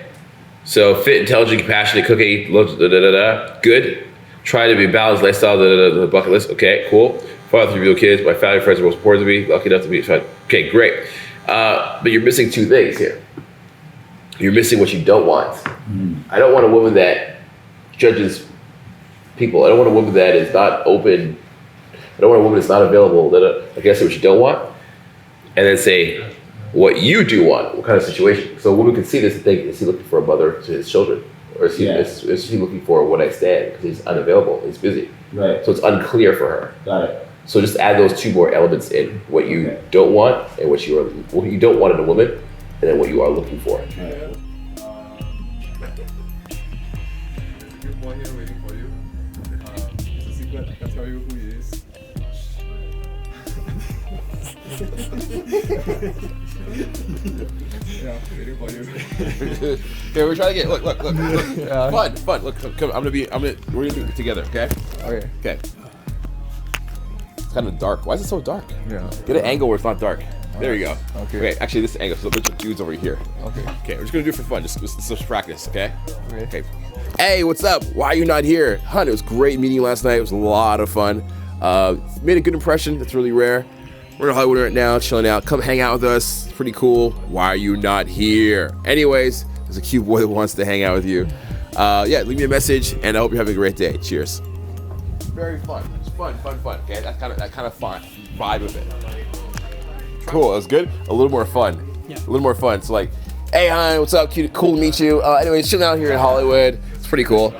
So fit, intelligent, compassionate, cookie, good. Try to be balanced lifestyle, the bucket list, okay, cool. Father, 3 real kids, my family, friends are most important to me, lucky enough to be, okay, great. But you're missing 2 things here. You're missing what you don't want. I don't want a woman that judges people. I don't want a woman that is not open. I don't want a woman that's not available. I guess what you don't want. And then say what you do want, what kind of situation. So a woman can see this and think, is he looking for a mother to his children? Or is he looking for a one-night stand because he's unavailable, he's busy. Right. So it's unclear for her. Got it. So just add those 2 more elements in, what you don't want and what you don't want in a woman, and then what you are looking for. There's a good boy here waiting for you. It's a secret. I can tell you who he is. Okay, we're trying to get. Look. Fun. Look, come. We're gonna do it together. Okay. Okay. It's kind of dark. Why is it so dark? Yeah. Get an angle where it's not dark. There you go. Okay. Actually, this angle. So a bunch of dudes over here. Okay. Okay, we're just gonna do it for fun. Just practice. Okay. Okay. Hey, what's up? Why are you not here? Hun, it was great meeting you last night. It was a lot of fun. Made a good impression. That's really rare. We're in Hollywood right now, chilling out. Come hang out with us. It's pretty cool. Why are you not here? Anyways, there's a cute boy that wants to hang out with you. Yeah, leave me a message, and I hope you're having a great day. Cheers. Very fun. It's fun. Okay, that kind of fun vibe of it. Cool. That was good. A little more fun. Yeah. A little more fun. So like, hey, hi, what's up? Cute, cool to meet you. Anyways, chilling out here in Hollywood. It's pretty cool.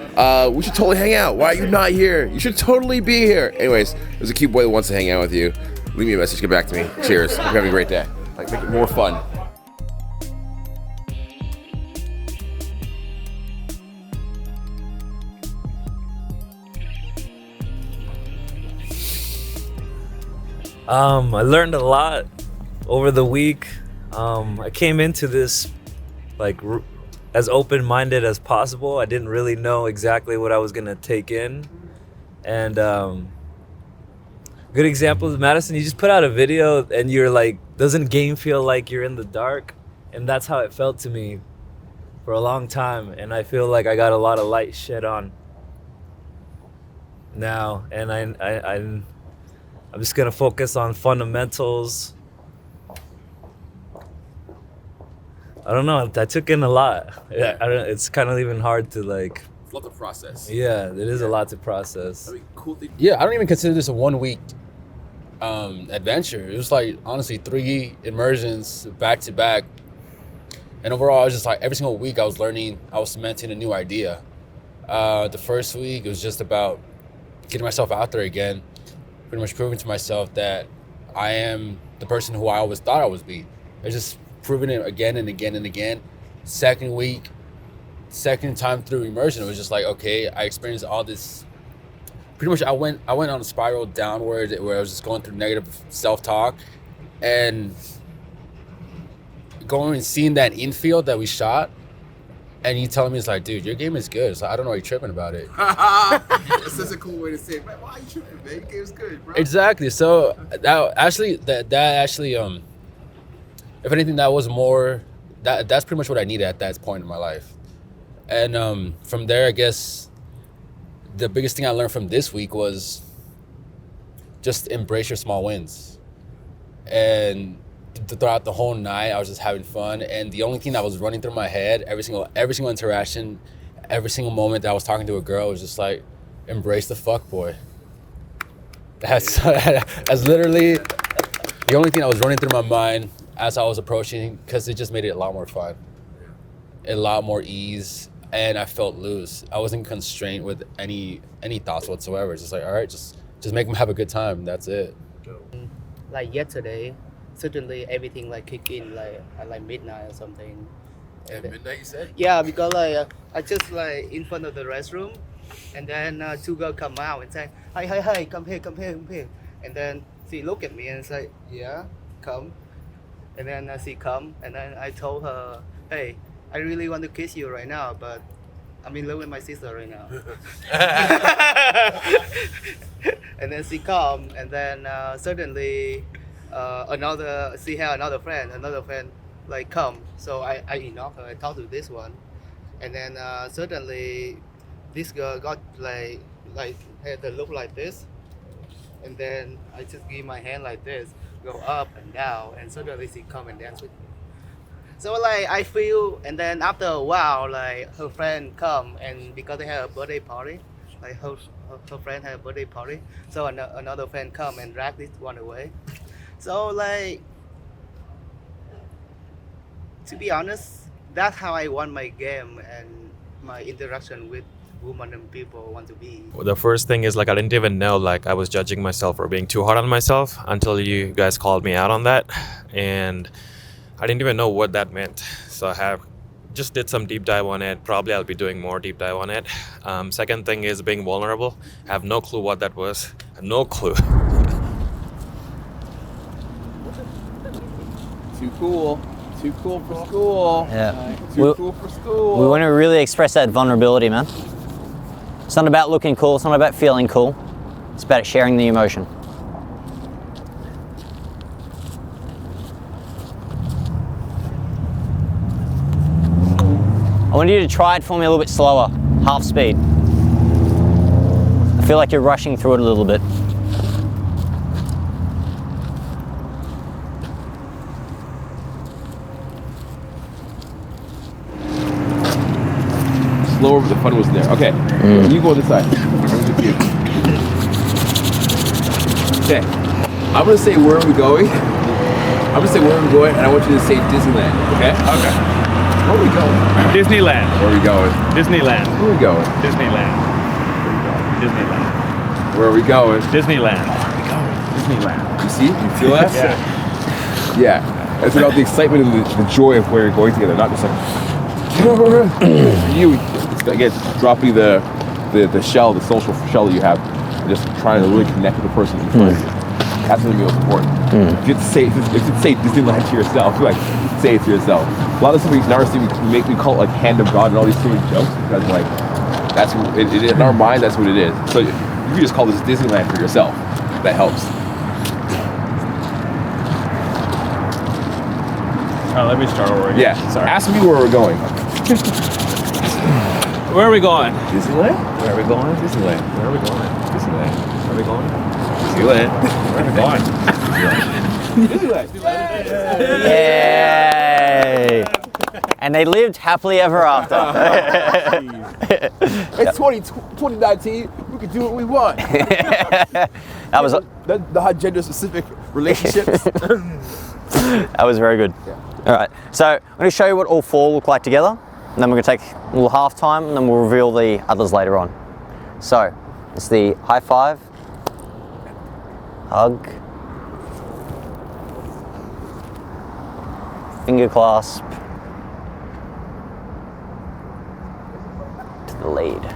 We should totally hang out. Why are you not here? You should totally be here. Anyways, there's a cute boy that wants to hang out with you. Leave me a message. Get back to me. Cheers. Hope you're having a great day. Like, make it more fun. I learned a lot over the week. I came into this like as open-minded as possible. I didn't really know exactly what I was gonna take in, and good example is Madison. You just put out a video and you're like, doesn't game feel like you're in the dark? And that's how it felt to me for a long time. And I feel like I got a lot of light shed on now, and I'm just gonna focus on fundamentals. I don't know. I took in a lot. Yeah. It's kind of even hard to like. It's a lot to process. Yeah, it is a lot to process. I mean, cool thing. Yeah, I don't even consider this a 1 week adventure. It was like honestly 3 immersions back to back, and overall, I was just like every single week I was learning. I was cementing a new idea. The first week it was just about getting myself out there again, pretty much proving to myself that I am the person who I always thought I would be. It's just proving it again and again and again. Second week, second time through immersion, it was just like, okay, I experienced all this. Pretty much I went on a spiral downward where I was just going through negative self-talk, and going and seeing that infield that we shot, and you telling me, it's like, dude, your game is good. So I don't know why you're tripping about it. That's such a cool way to say it. Why are you tripping, man? Your game's good, bro. Exactly. So that actually, if anything, that was more. That's pretty much what I needed at that point in my life. And from there, I guess the biggest thing I learned from this week was just embrace your small wins. And throughout the whole night, I was just having fun. And the only thing that was running through my head, every single interaction, every single moment that I was talking to a girl, was just like, embrace the fuck boy. That's literally the only thing that was running through my mind as I was approaching, because it just made it a lot more fun, a lot more ease, and I felt loose. I wasn't constrained with any thoughts whatsoever. It's just like, all right, just make them have a good time. That's it. Like yesterday, suddenly everything like kicked in like at like midnight or something. At midnight, you said? Yeah, because like I just like in front of the restroom, and then 2 girls come out and say, hey, come here. And then she looked at me and say, yeah, come. And then she come, and then I told her, hey, I really want to kiss you right now, but I'm in love with my sister right now. And then she come, and then suddenly she had another friend like come. So I ignored her. I talked to this one, and then suddenly this girl got like had the look like this, and then I just give my hand like this, go up and down, and suddenly she come and dance with me. So like I feel, and then after a while, like her friend come, and because they had a birthday party, like her friend had a birthday party, so another friend come and drag this one away. So like, to be honest, that's how I want my game and my interaction with women and people want to be. The first thing is like I didn't even know, like I was judging myself for being too hard on myself until you guys called me out on that, and I didn't even know what that meant. So I have just did some deep dive on it. Probably I'll be doing more deep dive on it. Second thing is being vulnerable. I have no clue what that was. No clue. cool. Too cool for school. Yeah. Too cool for school. We want to really express that vulnerability, man. It's not about looking cool, it's not about feeling cool. It's about sharing the emotion. I want you to try it for me a little bit slower, half speed. I feel like you're rushing through it a little bit. Slower, but the fun wasn't there. Okay, you go on this side. Okay, I'm gonna say where are we going? I'm gonna say where are we going, and I want you to say Disneyland. Okay? Okay. Where are we going? Disneyland. Where are we going? Disneyland. Where are we going? Disneyland. Disneyland. Where are we going? Disneyland. Disneyland. You see? You feel that? Yeah. It's about the excitement and the joy of where you're going together, not just like you. It's again dropping the shell, the social shell that you have, and just trying to really connect with the person in front of you. That's gonna be most important. If you say Disneyland to yourself, like say it to yourself. A lot of times we call it like hand of God and all these silly jokes because like that's in our mind that's what it is. So you can just call this Disneyland for yourself. That helps. Let me start over again. Yeah. Sorry. Ask me where we're going. Where are we going? Disneyland? Where are we going? Disneyland. Where are we going? Disneyland. Where are we going? Disneyland. Where are we going? Disneyland. Yay! And they lived happily ever after. It's 2019. We can do what we want. That was the gender specific relationships. That was very good. Yeah. All right, so I'm going to show you what all four look like together, and then we're going to take a little half time, and then we'll reveal the others later on. So it's the high five, hug, finger clasp, to the lead.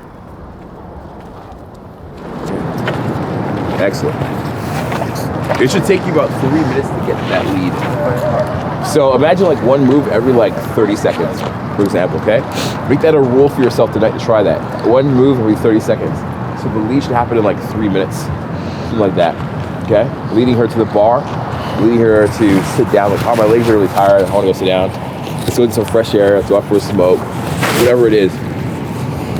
Excellent. It should take you about 3 minutes to get to that lead. So imagine like one move every like 30 seconds, for example, okay? Make that a rule for yourself tonight to try that. One move every 30 seconds. So the lead should happen in like 3 minutes, something like that, okay? Leading her to the bar, leading her to sit down, like, oh, my legs are really tired, I wanna go sit down. Let's go get some fresh air, let's go out for a smoke, whatever it is.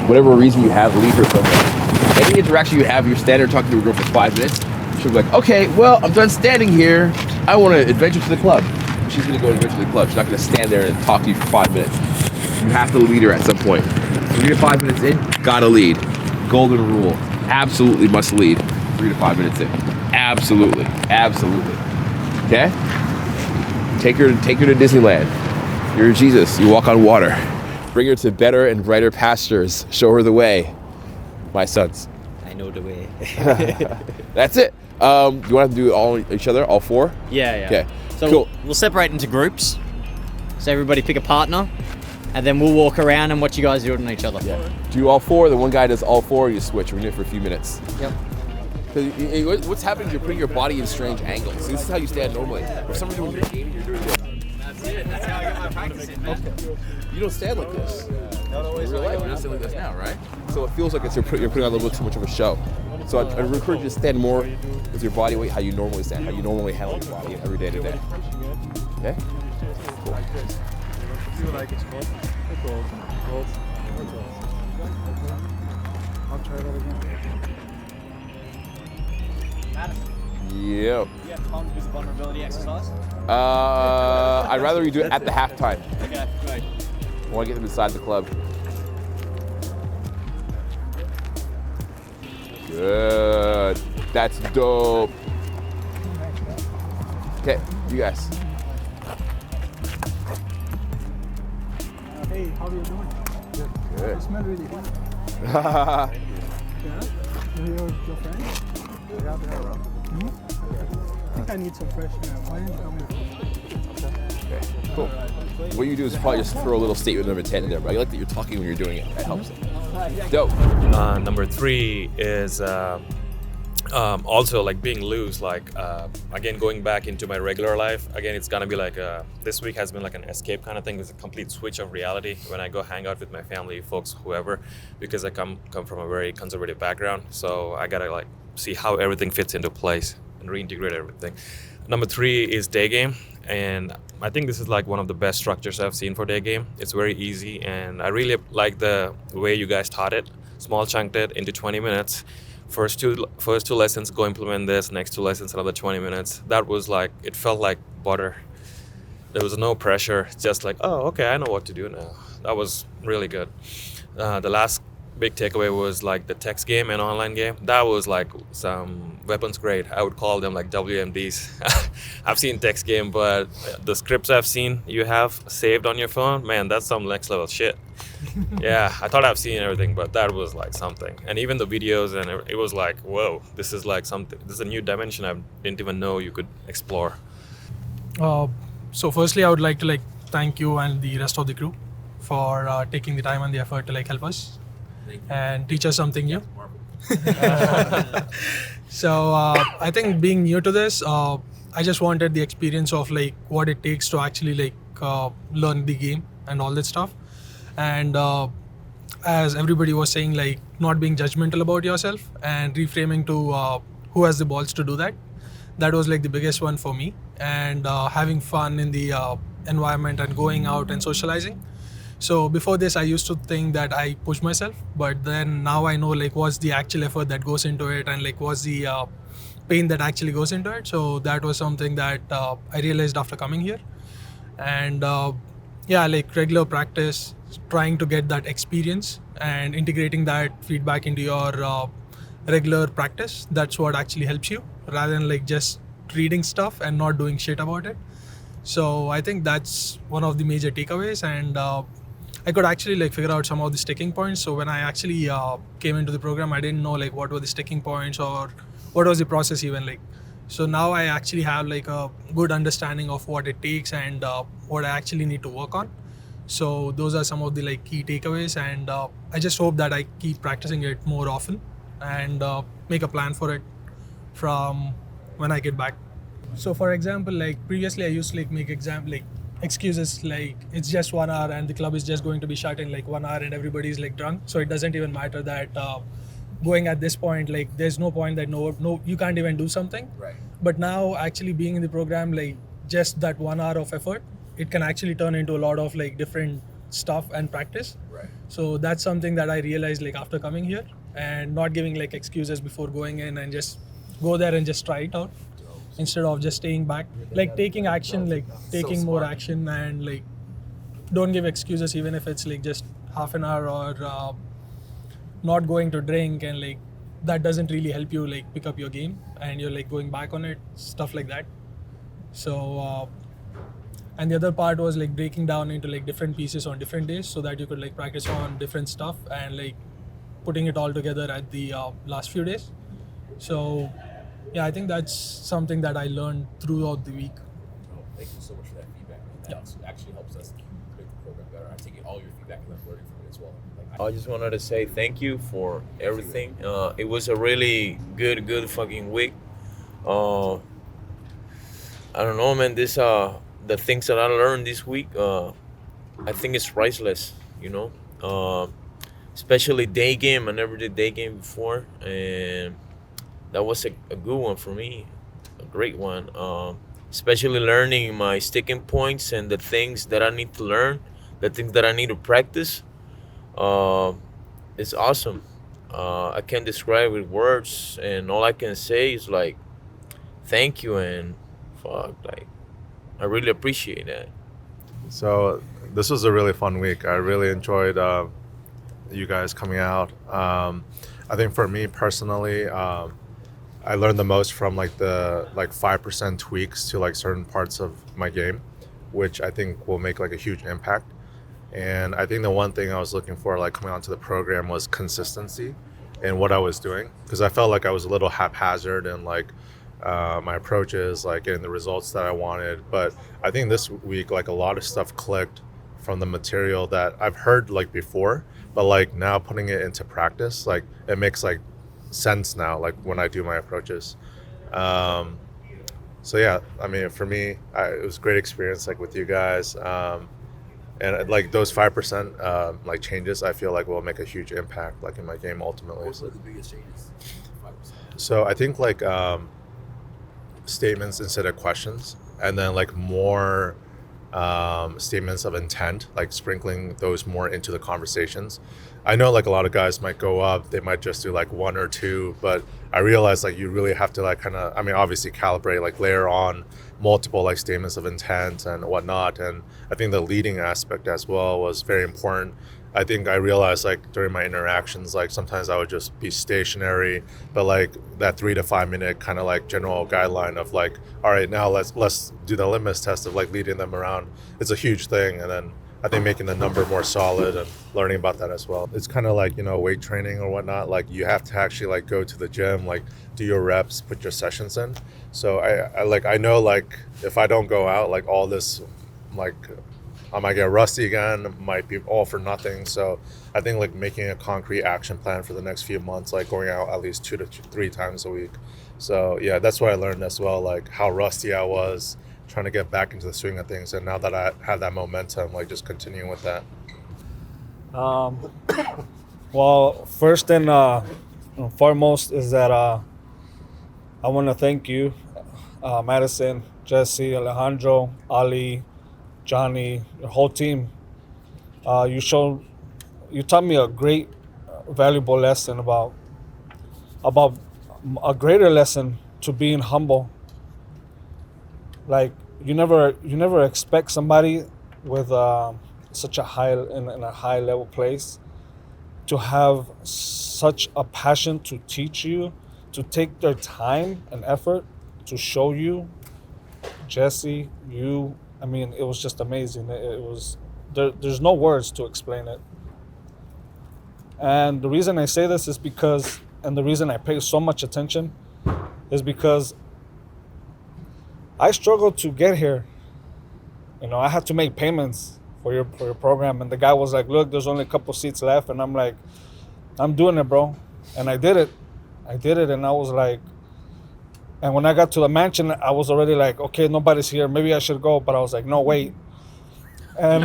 Whatever reason you have, lead her somewhere. Any interaction you have, you're standing talking to a girl for 5 minutes, she'll be like, okay, well, I'm done standing here. I want to adventure to the club. She's going to go adventure to the club. She's not going to stand there and talk to you for 5 minutes. You have to lead her at some point. When you get 5 minutes in, gotta lead. Golden rule. Absolutely must lead 3 to 5 minutes in. Absolutely. Absolutely. Okay? Take her to Disneyland. You're Jesus. You walk on water. Bring her to better and brighter pastures. Show her the way. My sons. I know the way. That's it. You want to do all each other, all four? Yeah. Okay. So cool. we'll separate into groups. So everybody pick a partner, and then we'll walk around and watch you guys do it on each other. Yeah. Do all four, then one guy does all four, you switch. We're gonna do it for a few minutes. Yep. Because what's happening is you're putting your body in strange angles. This is how you stand normally. For some reason when you're gaming, you're doing this. That's it. That's how I get my practice in, man. Okay. You don't stand like this. Not always. In real life, you don't stand like this now, right? So it feels like you're putting on a little bit too much of a show. So I encourage you to stand more with your body weight, how you normally stand, how you normally handle your body every day to day. Okay? Cool. Feel like it's cold. Cold. I'll try that again. Yep. You have fun with vulnerability exercise? I'd rather you do it at the halftime. Okay, great. I want to get them inside the club. Good. That's dope. Okay, you guys. Hey, how are you doing? Good. You smell really good. Yeah? You're your friend? Yeah. I think I need some fresh air. Why didn't you come here? Okay, cool. What you do is probably just throw a little statement of intent in there, but I like that you're talking when you're doing it. That helps. Dope. Number 3 is Also, like being loose, like again going back into my regular life, again it's gonna be like this week has been like an escape kind of thing. It's a complete switch of reality when I go hang out with my family, folks, whoever, because I come from a very conservative background, so I gotta like see how everything fits into place and reintegrate everything. Number 3 is day game, and I think this is like one of the best structures I've seen for day game. It's very easy, and I really like the way you guys taught it. Small chunked it into 20 minutes. First two lessons, go implement this. Next 2 lessons, another 20 minutes. That was like, it felt like butter. There was no pressure. Just like, oh, okay, I know what to do now. That was really good. The last big takeaway was like the text game and online game. That was like some weapons grade. I would call them like WMDs. I've seen text game, but the scripts I've seen you have saved on your phone, man, that's some next level shit. Yeah, I thought I've seen everything, but that was like something. And even the videos, and it was like, whoa, this is like something. This is a new dimension I didn't even know you could explore. So firstly, I would like to like thank you and the rest of the crew for taking the time and the effort to like help us and teach us something new. So I think being new to this, I just wanted the experience of like what it takes to actually like learn the game and all that stuff. And as everybody was saying, like not being judgmental about yourself and reframing to who has the balls to do that. That was like the biggest one for me, and having fun in the environment and going out and socializing. So before this, I used to think that I push myself, but then now I know like what's the actual effort that goes into it, and like what's the pain that actually goes into it. So that was something that I realized after coming here. And yeah, like regular practice, trying to get that experience and integrating that feedback into your regular practice. That's what actually helps you, rather than like just reading stuff and not doing shit about it. So I think that's one of the major takeaways. And I could actually like figure out some of the sticking points. So when I actually came into the program, I didn't know like what were the sticking points or what was the process even like. So now I actually have like a good understanding of what it takes and what I actually need to work on. So those are some of the like key takeaways, and I just hope that I keep practicing it more often and make a plan for it from when I get back. So for example, like previously I used to like make excuses like it's just 1 hour and the club is just going to be shut in like 1 hour and everybody's like drunk, so it doesn't even matter that going at this point, like there's no point that no you can't even do something. Right. But now actually being in the program, like just that 1 hour of effort, it can actually turn into a lot of like different stuff and practice. Right. So that's something that I realized like after coming here, and not giving like excuses before going in, and just go there and just try it out instead of just staying back, like taking action, like taking more action, and like don't give excuses even if it's like just half an hour or not going to drink, and like that doesn't really help you like pick up your game and you're like going back on it, stuff like that. So and the other part was like breaking down into like different pieces on different days so that you could like practice on different stuff and like putting it all together at the last few days. So yeah, I think that's something that I learned throughout the week. Thank you so much for that feedback. It actually helps us make the program better. I'm taking all your feedback and I'm learning from it as well. I just wanted to say thank you for everything. It was a really good fucking week. I don't know, man. This the things that I learned this week, I think it's priceless. You know, especially day game. I never did day game before, and that was a good one for me, a great one. Especially learning my sticking points and the things that I need to learn, the things that I need to practice. It's awesome. I can't describe with words, and all I can say is like, thank you, and fuck, like, I really appreciate that. So this was a really fun week. I really enjoyed you guys coming out. I think for me personally, I learned the most from like the 5% tweaks to like certain parts of my game, which I think will make like a huge impact. And I think the one thing I was looking for like coming onto the program was consistency in what I was doing, because I felt like I was a little haphazard and like my approaches, like getting the results that I wanted. But I think this week like a lot of stuff clicked from the material that I've heard like before, but like now putting it into practice, like it makes like sense now, like when I do my approaches. So yeah, I mean, for me, it was a great experience, like with you guys. And like those 5% like changes, I feel like will make a huge impact, like in my game ultimately. What were the biggest changes? 5%. So I think like statements instead of questions, and then like more statements of intent, like sprinkling those more into the conversations. I know like a lot of guys might go up, they might just do like 1 or 2, but I realize like you really have to like kind of, I mean, obviously calibrate, like layer on multiple like statements of intent and whatnot. And I think the leading aspect as well was very important. I think I realized like during my interactions, like sometimes I would just be stationary, but like that 3 to 5 minute kind of like general guideline of like, all right, now let's do the litmus test of like leading them around. It's a huge thing. And then I think making the number more solid and learning about that as well. It's kind of like, you know, weight training or whatnot. Like you have to actually like go to the gym, like do your reps, put your sessions in. So I know like if I don't go out, like all this, like I might get rusty again, might be all for nothing. So I think like making a concrete action plan for the next few months, like going out at least 2 to 3 times a week. So yeah, that's what I learned as well, like how rusty I was, trying to get back into the swing of things. And now that I have that momentum, like just continuing with that. Well, first and foremost is that I want to thank you, Madison, Jesse, Alejandro, Ali, Johnny, your whole team. You taught me a great, valuable lesson about a greater lesson to being humble. Like you never expect somebody with such a high level place to have such a passion to teach you, to take their time and effort to show you. Jesse, you, I mean, it was just amazing. It was there's no words to explain it. And the reason I say this is because, and the reason I pay so much attention is because I struggled to get here. You know, I had to make payments for your program, and the guy was like, "Look, there's only a couple seats left," and I'm like, "I'm doing it, bro," and I did it, and I was like, and when I got to the mansion, I was already like, "Okay, nobody's here. Maybe I should go," but I was like, "No, wait." And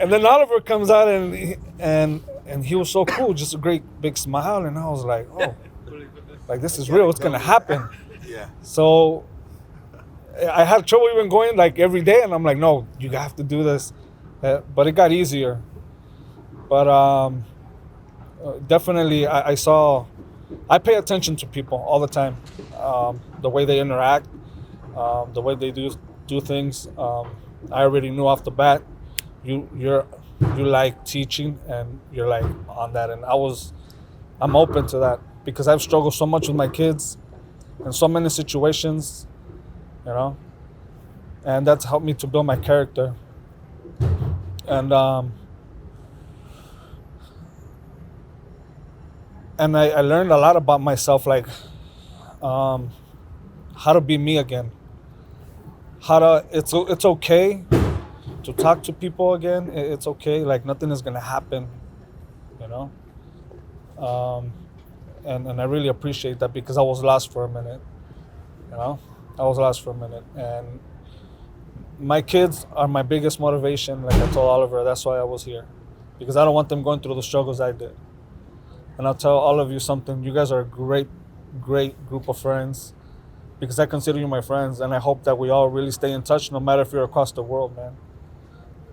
and then Oliver comes out and he was so cool, just a great big smile, and I was like, "Oh, like this is real. It's gonna happen." Yeah. So I had trouble even going like every day, and I'm like, no, you have to do this. But it got easier. But definitely, I pay attention to people all the time. The way they interact, the way they do things. I already knew off the bat, you like teaching, and you're like on that, and I'm open to that because I've struggled so much with my kids in so many situations, you know, and that's helped me to build my character. And I learned a lot about myself, like how to be me again. It's okay to talk to people again. It's okay, like nothing is gonna happen, you know. And I really appreciate that because I was lost for a minute, you know. I was lost for a minute, and my kids are my biggest motivation. Like I told Oliver, that's why I was here, because I don't want them going through the struggles I did. And I'll tell all of you something, you guys are a great group of friends, because I consider you my friends, and I hope that we all really stay in touch no matter if you're across the world, man.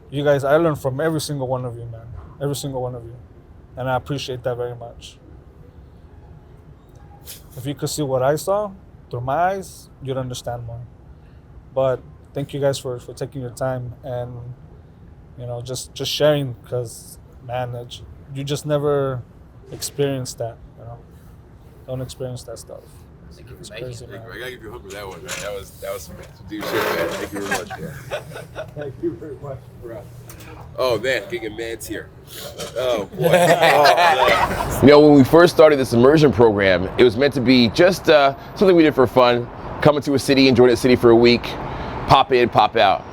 You guys, I learn from every single one of you, man. Every single one of you. And I appreciate that very much. If you could see what I saw through my eyes, you'd understand more. But thank you guys for taking your time and, you know, just sharing, because, man, you just never experienced that, you know. Don't experience that stuff. Thank you for It's making crazy, it. man. I gotta give you a hook with that one, man. That was some deep shit, man. Thank you very much, man. Thank you very much. Oh man, Giga Man's here. Oh boy. You know, when we first started this immersion program, it was meant to be just something we did for fun. Come into a city, enjoy the city for a week, pop in, pop out.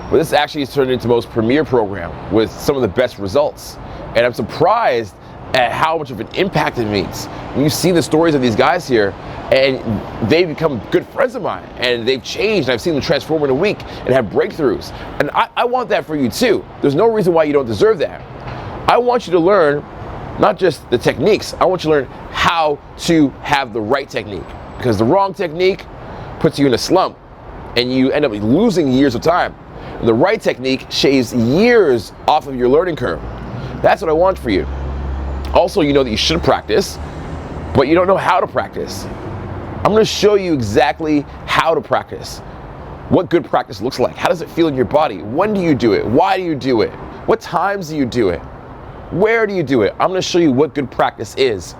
But this actually has turned into the most premier program with some of the best results. And I'm surprised at how much of an impact it makes. When you see the stories of these guys here, and they become good friends of mine, and they've changed, and I've seen them transform in a week and have breakthroughs. And I want that for you too. There's no reason why you don't deserve that. I want you to learn not just the techniques, I want you to learn how to have the right technique, because the wrong technique puts you in a slump and you end up losing years of time. And the right technique shaves years off of your learning curve. That's what I want for you. Also, you know that you should practice, but you don't know how to practice. I'm going to show you exactly how to practice, what good practice looks like. How does it feel in your body? When do you do it? Why do you do it? What times do you do it? Where do you do it? I'm going to show you what good practice is.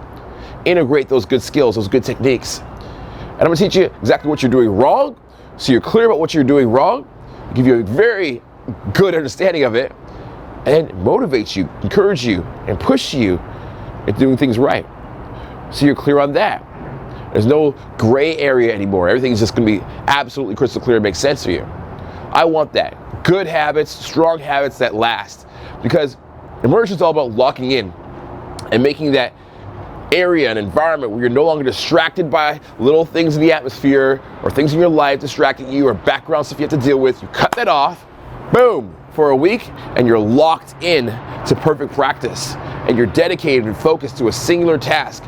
Integrate those good skills, those good techniques. And I'm going to teach you exactly what you're doing wrong, so you're clear about what you're doing wrong, give you a very good understanding of it, and motivate you, encourage you, and push you into doing things right. So you're clear on that. There's no gray area anymore. Everything's just going to be absolutely crystal clear and make sense for you. I want that. Good habits, strong habits that last. Because immersion is all about locking in and making that area and environment where you're no longer distracted by little things in the atmosphere or things in your life distracting you or background stuff you have to deal with. You cut that off, boom, for a week, and you're locked in to perfect practice. And you're dedicated and focused to a singular task.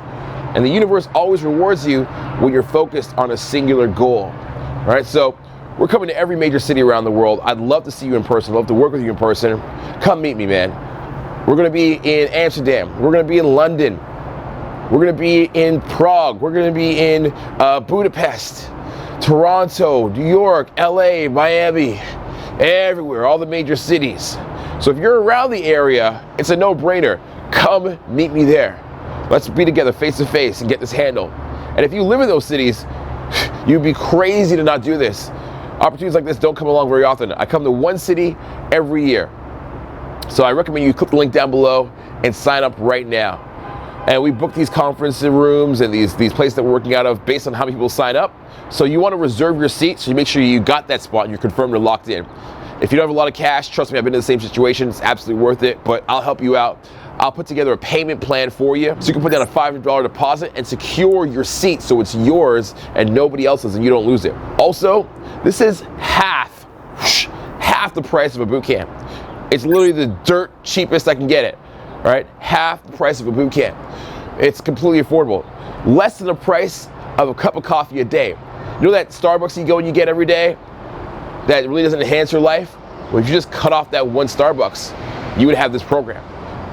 And the universe always rewards you when you're focused on a singular goal. All right, so we're coming to every major city around the world. I'd love to see you in person. I'd love to work with you in person. Come meet me, man. We're gonna be in Amsterdam. We're gonna be in London. We're gonna be in Prague. We're gonna be in Budapest, Toronto, New York, LA, Miami, everywhere, all the major cities. So if you're around the area, it's a no-brainer. Come meet me there. Let's be together face to face and get this handled. And if you live in those cities, you'd be crazy to not do this. Opportunities like this don't come along very often. I come to one city every year. So I recommend you click the link down below and sign up right now. And we book these conference rooms and these places that we're working out of based on how many people sign up. So you want to reserve your seat, so you make sure you got that spot and you're confirmed and locked in. If you don't have a lot of cash, trust me, I've been in the same situation. It's absolutely worth it, but I'll help you out. I'll put together a payment plan for you so you can put down a $500 deposit and secure your seat so it's yours and nobody else's and you don't lose it. Also, this is half the price of a boot camp. It's literally the dirt cheapest I can get it, all right? Half the price of a boot camp. It's completely affordable. Less than the price of a cup of coffee a day. You know that Starbucks you go and you get every day that really doesn't enhance your life? Well, if you just cut off that one Starbucks, you would have this program.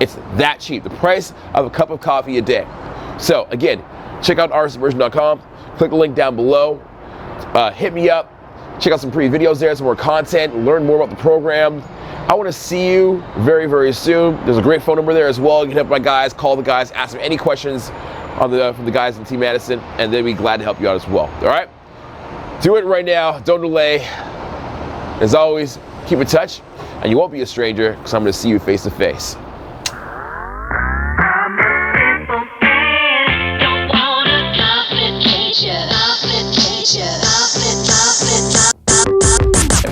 It's that cheap, the price of a cup of coffee a day. So again, check out rimmersion.com, click the link down below, hit me up, check out some pretty videos there, some more content, learn more about the program. I want to see you very, very soon. There's a great phone number there as well. You can hit up my guys, call the guys, ask them any questions from the guys in Team Madison, and they'll be glad to help you out as well. All right? Do it right now. Don't delay. As always, keep in touch, and you won't be a stranger because I'm going to see you face to face.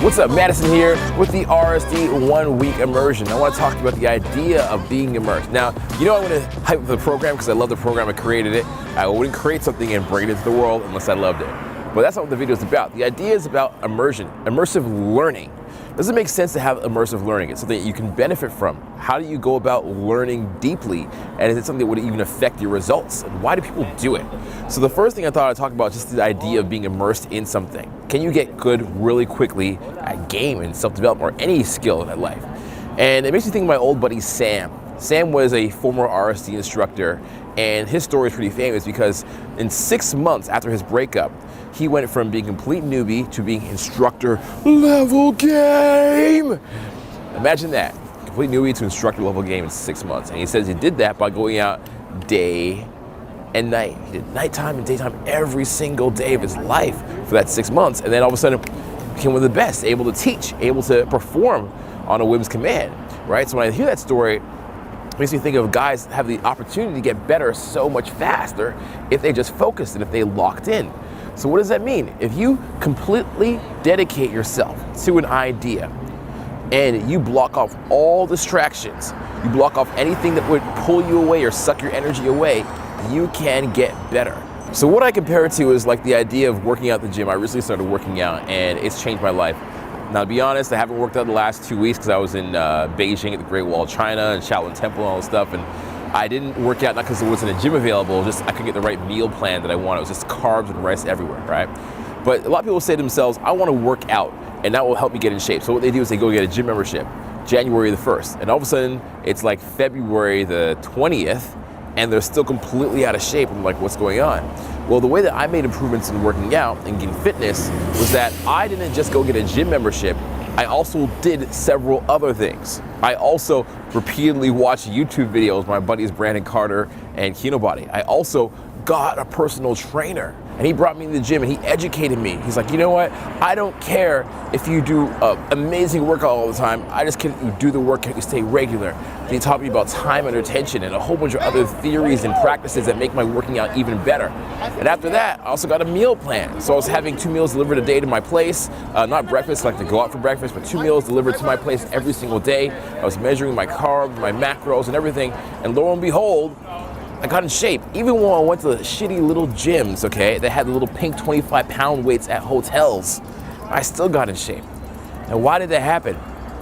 What's up, Madison here with the RSD 1 Week Immersion. I want to talk to you about the idea of being immersed. Now, you know I'm going to hype up the program because I love the program, I created it. I wouldn't create something and bring it into the world unless I loved it. But that's not what the video is about. The idea is about immersion, immersive learning. Does it make sense to have immersive learning? It's something that you can benefit from. How do you go about learning deeply? And is it something that would even affect your results? And why do people do it? So the first thing I thought I'd talk about is just the idea of being immersed in something. Can you get good really quickly at game and self-development or any skill in life? And it makes me think of my old buddy Sam. Sam was a former RSD instructor, and his story is pretty famous because in 6 months after his breakup, he went from being complete newbie to being instructor level game. Imagine that, complete newbie to instructor level game in 6 months. And he says he did that by going out day and night. He did nighttime and daytime every single day of his life for that 6 months. And then all of a sudden became one of the best, able to teach, able to perform on a whim's command, right? So when I hear that story, it makes me think of guys that have the opportunity to get better so much faster if they just focused and if they locked in. So what does that mean? If you completely dedicate yourself to an idea and you block off all distractions, you block off anything that would pull you away or suck your energy away, you can get better. So what I compare it to is like the idea of working out at the gym. I recently started working out and it's changed my life. Now, to be honest, I haven't worked out the last 2 weeks because I was in Beijing at the Great Wall of China and Shaolin Temple and all this stuff. And I didn't work out not because there wasn't a gym available, just I couldn't get the right meal plan that I wanted. It was just carbs and rice everywhere, right? But a lot of people say to themselves, I want to work out and that will help me get in shape. So what they do is they go get a gym membership, January the 1st. And all of a sudden, it's like February the 20th and they're still completely out of shape. I'm like, what's going on? Well, the way that I made improvements in working out and getting fitness was that I didn't just go get a gym membership, I also did several other things. I also repeatedly watched YouTube videos, my buddies Brandon Carter and Kinobody. I also got a personal trainer and he brought me to the gym and he educated me. He's like, you know what? I don't care if you do an amazing workout all the time. I just care that you do the work and you stay regular. And he taught me about time under tension and a whole bunch of other theories and practices that make my working out even better. And after that, I also got a meal plan. So I was having 2 meals delivered a day to my place. Not breakfast, like to go out for breakfast, but 2 meals delivered to my place every single day. I was measuring my carbs, my macros and everything. And lo and behold, I got in shape. Even when I went to the shitty little gyms, okay, that had the little pink 25-pound weights at hotels, I still got in shape. Now, why did that happen?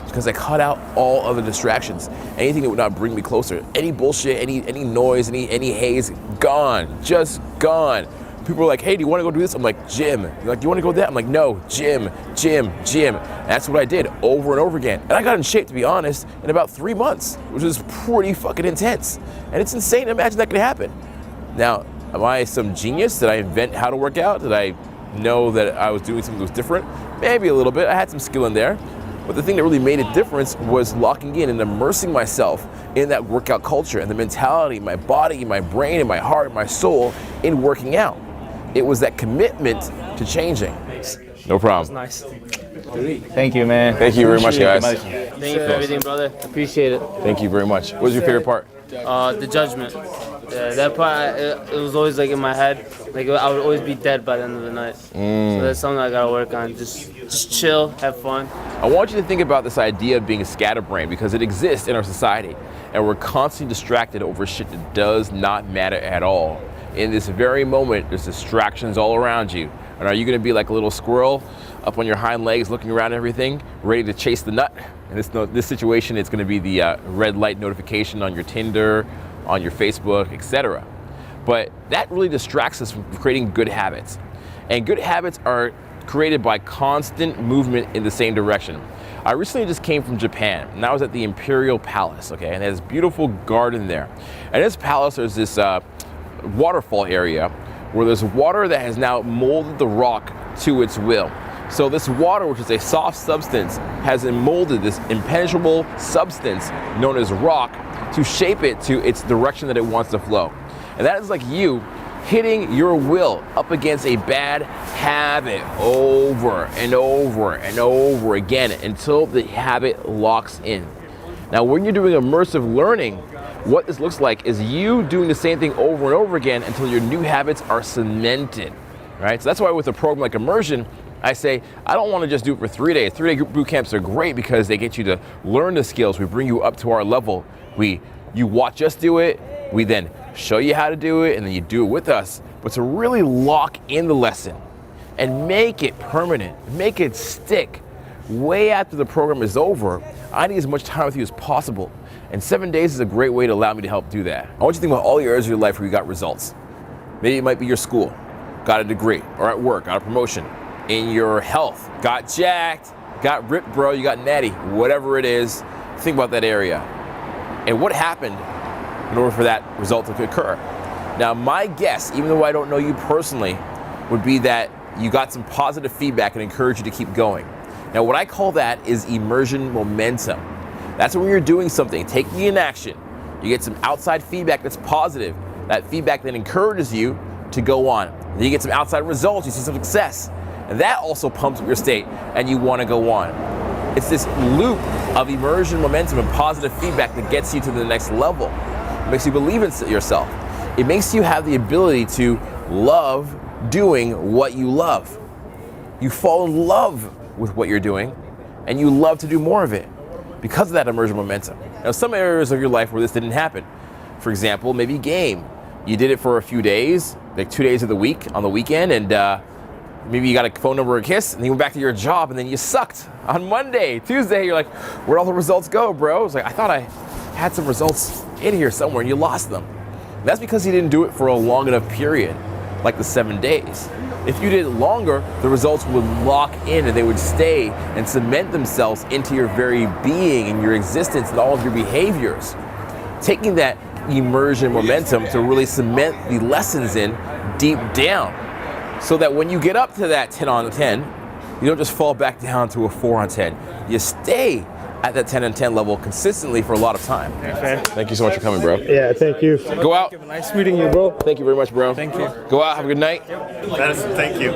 Because I cut out all other distractions. Anything that would not bring me closer. Any bullshit, any noise, any haze, gone, just gone. People are like, hey, do you want to go do this? I'm like, gym. They're like, do you want to go that? I'm like, no, gym, gym, gym. And that's what I did over and over again. And I got in shape, to be honest, in about 3 months, which is pretty fucking intense. And it's insane to imagine that could happen. Now, am I some genius? Did I invent how to work out? Did I know that I was doing something that was different? Maybe a little bit. I had some skill in there. But the thing that really made a difference was locking in and immersing myself in that workout culture and the mentality, my body, my brain, and my heart, and my soul in working out. It was that commitment to changing. No problem. Nice. Thank you, man. Thank you very much, guys. Thank you for everything, brother. Appreciate it. Thank you very much. What was your favorite part? The judgment. Yeah, that part, it was always like in my head. Like I would always be dead by the end of the night. So that's something I gotta work on. Just chill, have fun. I want you to think about this idea of being a scatterbrain because it exists in our society and we're constantly distracted over shit that does not matter at all. In this very moment, there's distractions all around you. And are you gonna be like a little squirrel up on your hind legs looking around at everything, ready to chase the nut? In this situation, it's gonna be the red light notification on your Tinder, on your Facebook, etc. But that really distracts us from creating good habits. And good habits are created by constant movement in the same direction. I recently just came from Japan, and I was at the Imperial Palace, okay? And there's a beautiful garden there. And in this palace, there's this waterfall area where there's water that has now molded the rock to its will. So this water, which is a soft substance, has molded this impenetrable substance known as rock to shape it to its direction that it wants to flow. And that is like you hitting your will up against a bad habit over and over and over again until the habit locks in. Now, when you're doing immersive learning, what this looks like is you doing the same thing over and over again until your new habits are cemented, right? So that's why with a program like Immersion, I say, I don't want to just do it for 3 days. 3-day boot camps are great because they get you to learn the skills. We bring you up to our level. You watch us do it. We then show you how to do it, and then you do it with us. But to really lock in the lesson and make it permanent, make it stick way after the program is over, I need as much time with you as possible. And 7 days is a great way to allow me to help do that. I want you to think about all the areas of your life where you got results. Maybe it might be your school, got a degree, or at work, got a promotion. In your health, got jacked, got ripped, bro, you got natty, whatever it is, think about that area. And what happened in order for that result to occur? Now, my guess, even though I don't know you personally, would be that you got some positive feedback and encouraged you to keep going. Now, what I call that is immersion momentum. That's when you're doing something, taking an action. You get some outside feedback that's positive. That feedback then encourages you to go on. Then you get some outside results, you see some success. And that also pumps up your state and you want to go on. It's this loop of immersion momentum and positive feedback that gets you to the next level. It makes you believe in yourself. It makes you have the ability to love doing what you love. You fall in love with what you're doing and you love to do more of it because of that immersion momentum. Now, some areas of your life where this didn't happen. For example, maybe game. You did it for a few days, like 2 days of the week on the weekend, and maybe you got a phone number or a kiss, and then you went back to your job, and then you sucked. On Monday, Tuesday, you're like, where'd all the results go, bro? It's like, I thought I had some results in here somewhere, and you lost them. And that's because you didn't do it for a long enough period, like the 7 days. If you did it longer, the results would lock in and they would stay and cement themselves into your very being and your existence and all of your behaviors. Taking that immersion momentum to really cement the lessons in deep down, so that when you get up to that 10 on 10, you don't just fall back down to a 4 on 10. You stay at that 10 on 10 level consistently for a lot of time. Okay. Thank you so much for coming, bro. Yeah, thank you. Go out. Nice meeting you, bro. Thank you very much, bro. Thank you. Go out. Have a good night. Madison, thank you.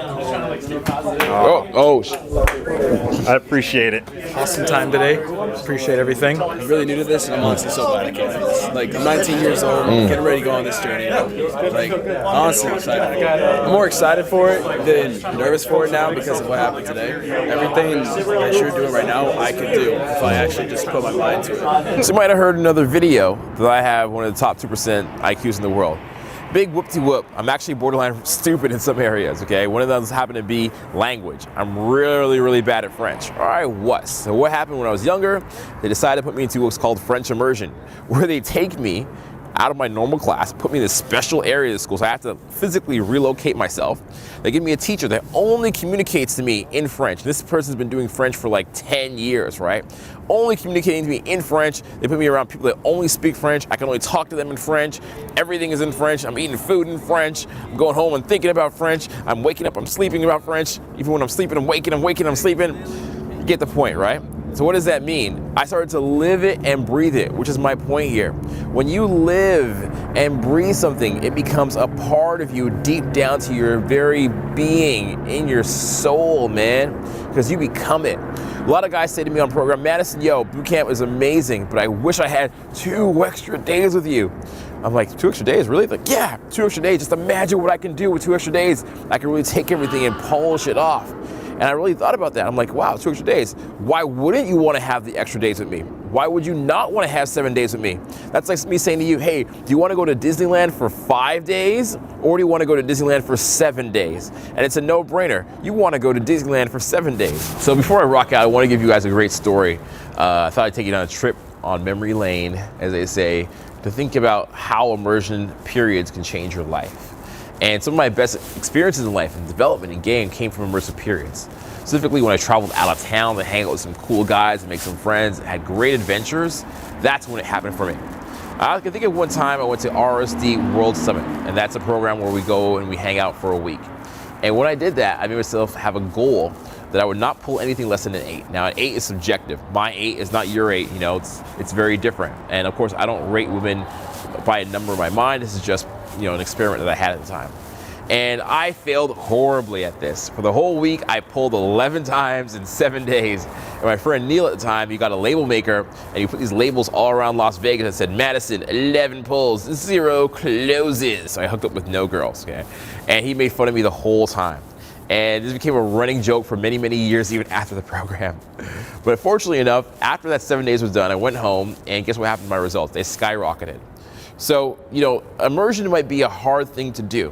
I appreciate it. Awesome time today. Appreciate everything. I'm really new to this, and I'm honestly so glad I came. Like, I'm 19 years old, getting ready to go on this journey. Like, honestly excited. I'm more excited for it than nervous for it now because of what happened today. Everything that you're doing right now, I could do if I actually just put my mind to it. So you might have heard another video that I have one of the top 2% IQs in the world. Big whoop-de-whoop. I'm actually borderline stupid in some areas, okay? One of those happened to be language. I'm really, really bad at French. Or I was. So what happened when I was younger, they decided to put me into what's called French immersion, where they take me out of my normal class, put me in this special area of school, so I have to physically relocate myself. They give me a teacher that only communicates to me in French. This person's been doing French for like 10 years, right? Only communicating to me in French. They put me around people that only speak French. I can only talk to them in French. Everything is in French. I'm eating food in French. I'm going home and thinking about French. I'm waking up, I'm sleeping about French. Even when I'm sleeping, I'm waking, I'm sleeping. You get the point, right? So what does that mean? I started to live it and breathe it, which is my point here. When you live and breathe something, it becomes a part of you deep down to your very being, in your soul, man, because you become it. A lot of guys say to me on program, Madison, yo, boot camp is amazing, but I wish I had 2 extra days with you. I'm like, 2 extra days, really? Like, yeah, 2 extra days. Just imagine what I can do with 2 extra days. I can really take everything and polish it off. And I really thought about that. I'm like, wow, 2 extra days. Why wouldn't you want to have the extra days with me? Why would you not want to have 7 days with me? That's like me saying to you, hey, do you want to go to Disneyland for 5 days? Or do you want to go to Disneyland for 7 days? And it's a no-brainer. You want to go to Disneyland for 7 days. So before I rock out, I want to give you guys a great story. I thought I'd take you on a trip on memory lane, as they say, to think about how immersion periods can change your life. And some of my best experiences in life and development in game came from immersive periods. Specifically when I traveled out of town to hang out with some cool guys and make some friends, had great adventures, that's when it happened for me. I can think of one time I went to RSD World Summit, and that's a program where we go and we hang out for a week. And when I did that, I made myself have a goal that I would not pull anything less than an 8. Now, an 8 is subjective. My 8 is not your 8, you know, it's very different. And of course, I don't rate women by a number in my mind. This is just, you know, an experiment that I had at the time. And I failed horribly at this. For the whole week, I pulled 11 times in 7 days. And my friend Neil at the time, he got a label maker, and he put these labels all around Las Vegas that said, Madison, 11 pulls, 0 closes. So I hooked up with no girls, okay? And he made fun of me the whole time. And this became a running joke for many, many years, even after the program. But fortunately enough, after that 7 days was done, I went home, and guess what happened to my results? They skyrocketed. So, you know, immersion might be a hard thing to do.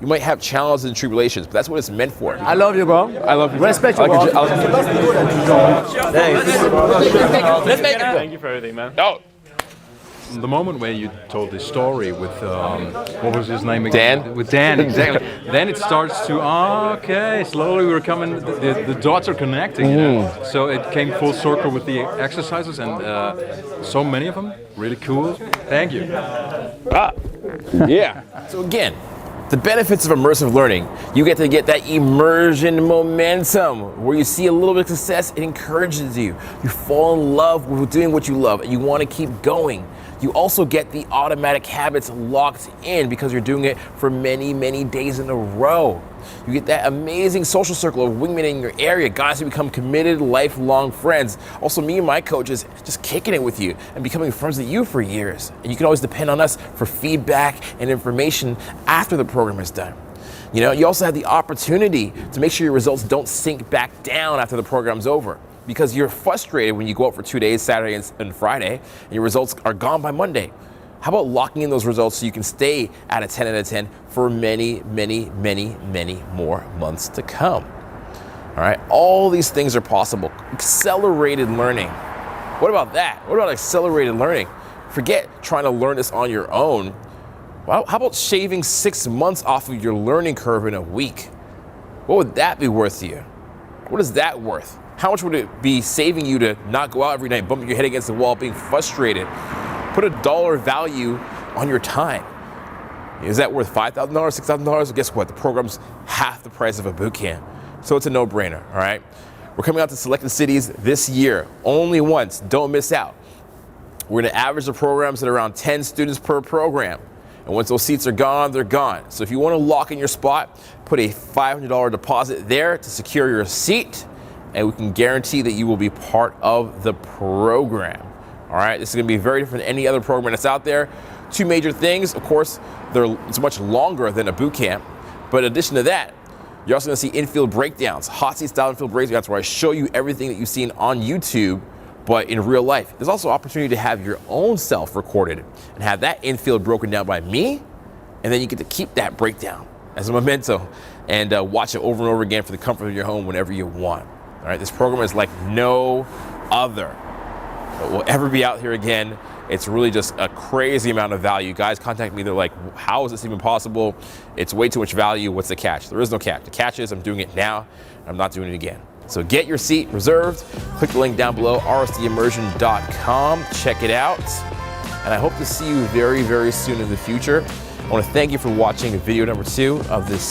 You might have challenges and tribulations, but that's what it's meant for. I love you, bro. I love you. Respect you, bro. Thank you for everything, man. Oh. The moment where you told this story with, what was his name again? Dan? With Dan, exactly. Then it starts to, okay, slowly we're coming, the dots are connecting. You know? So it came full circle with the exercises, and so many of them, really cool. Thank you. Yeah. So again, the benefits of immersive learning, you get to get that immersion momentum where you see a little bit of success, it encourages you. You fall in love with doing what you love and you want to keep going. You also get the automatic habits locked in because you're doing it for many, many days in a row. You get that amazing social circle of wingmen in your area, guys who become committed, lifelong friends. Also, me and my coaches just kicking it with you and becoming friends with you for years. And you can always depend on us for feedback and information after the program is done. You know, you also have the opportunity to make sure your results don't sink back down after the program's over. because you're frustrated when you go out for 2 days, Saturday and Friday, and your results are gone by Monday. How about locking in those results so you can stay at a 10 out of 10 for many, many, many, many more months to come? All right, all these things are possible. Accelerated learning. What about that? What about accelerated learning? Forget trying to learn this on your own. Well, how about shaving 6 months off of your learning curve in a week? What would that be worth to you? What is that worth? How much would it be saving you to not go out every night, bumping your head against the wall, being frustrated? Put a dollar value on your time. Is that worth $5,000, $6,000? Guess what? The program's half the price of a boot camp. So it's a no-brainer, all right? We're coming out to selected cities this year, only once, don't miss out. We're gonna average the programs at around 10 students per program. And once those seats are gone, they're gone. So if you wanna lock in your spot, put a $500 deposit there to secure your seat, and we can guarantee that you will be part of the program. All right, this is gonna be very different than any other program that's out there. Two major things, of course, it's much longer than a boot camp, but in addition to that, you're also gonna see infield breakdowns, hot seat style infield breakdowns where I show you everything that you've seen on YouTube, but in real life. There's also opportunity to have your own self recorded and have that infield broken down by me, and then you get to keep that breakdown as a memento and watch it over and over again for the comfort of your home whenever you want. All right, this program is like no other that will ever be out here again. It's really just a crazy amount of value. Guys contact me, they're like, how is this even possible? It's way too much value, what's the catch? There is no catch. The catch is I'm doing it now, I'm not doing it again. So get your seat reserved, click the link down below, rsdimmersion.com, check it out. And I hope to see you very, very soon in the future. I wanna thank you for watching video number 2 of this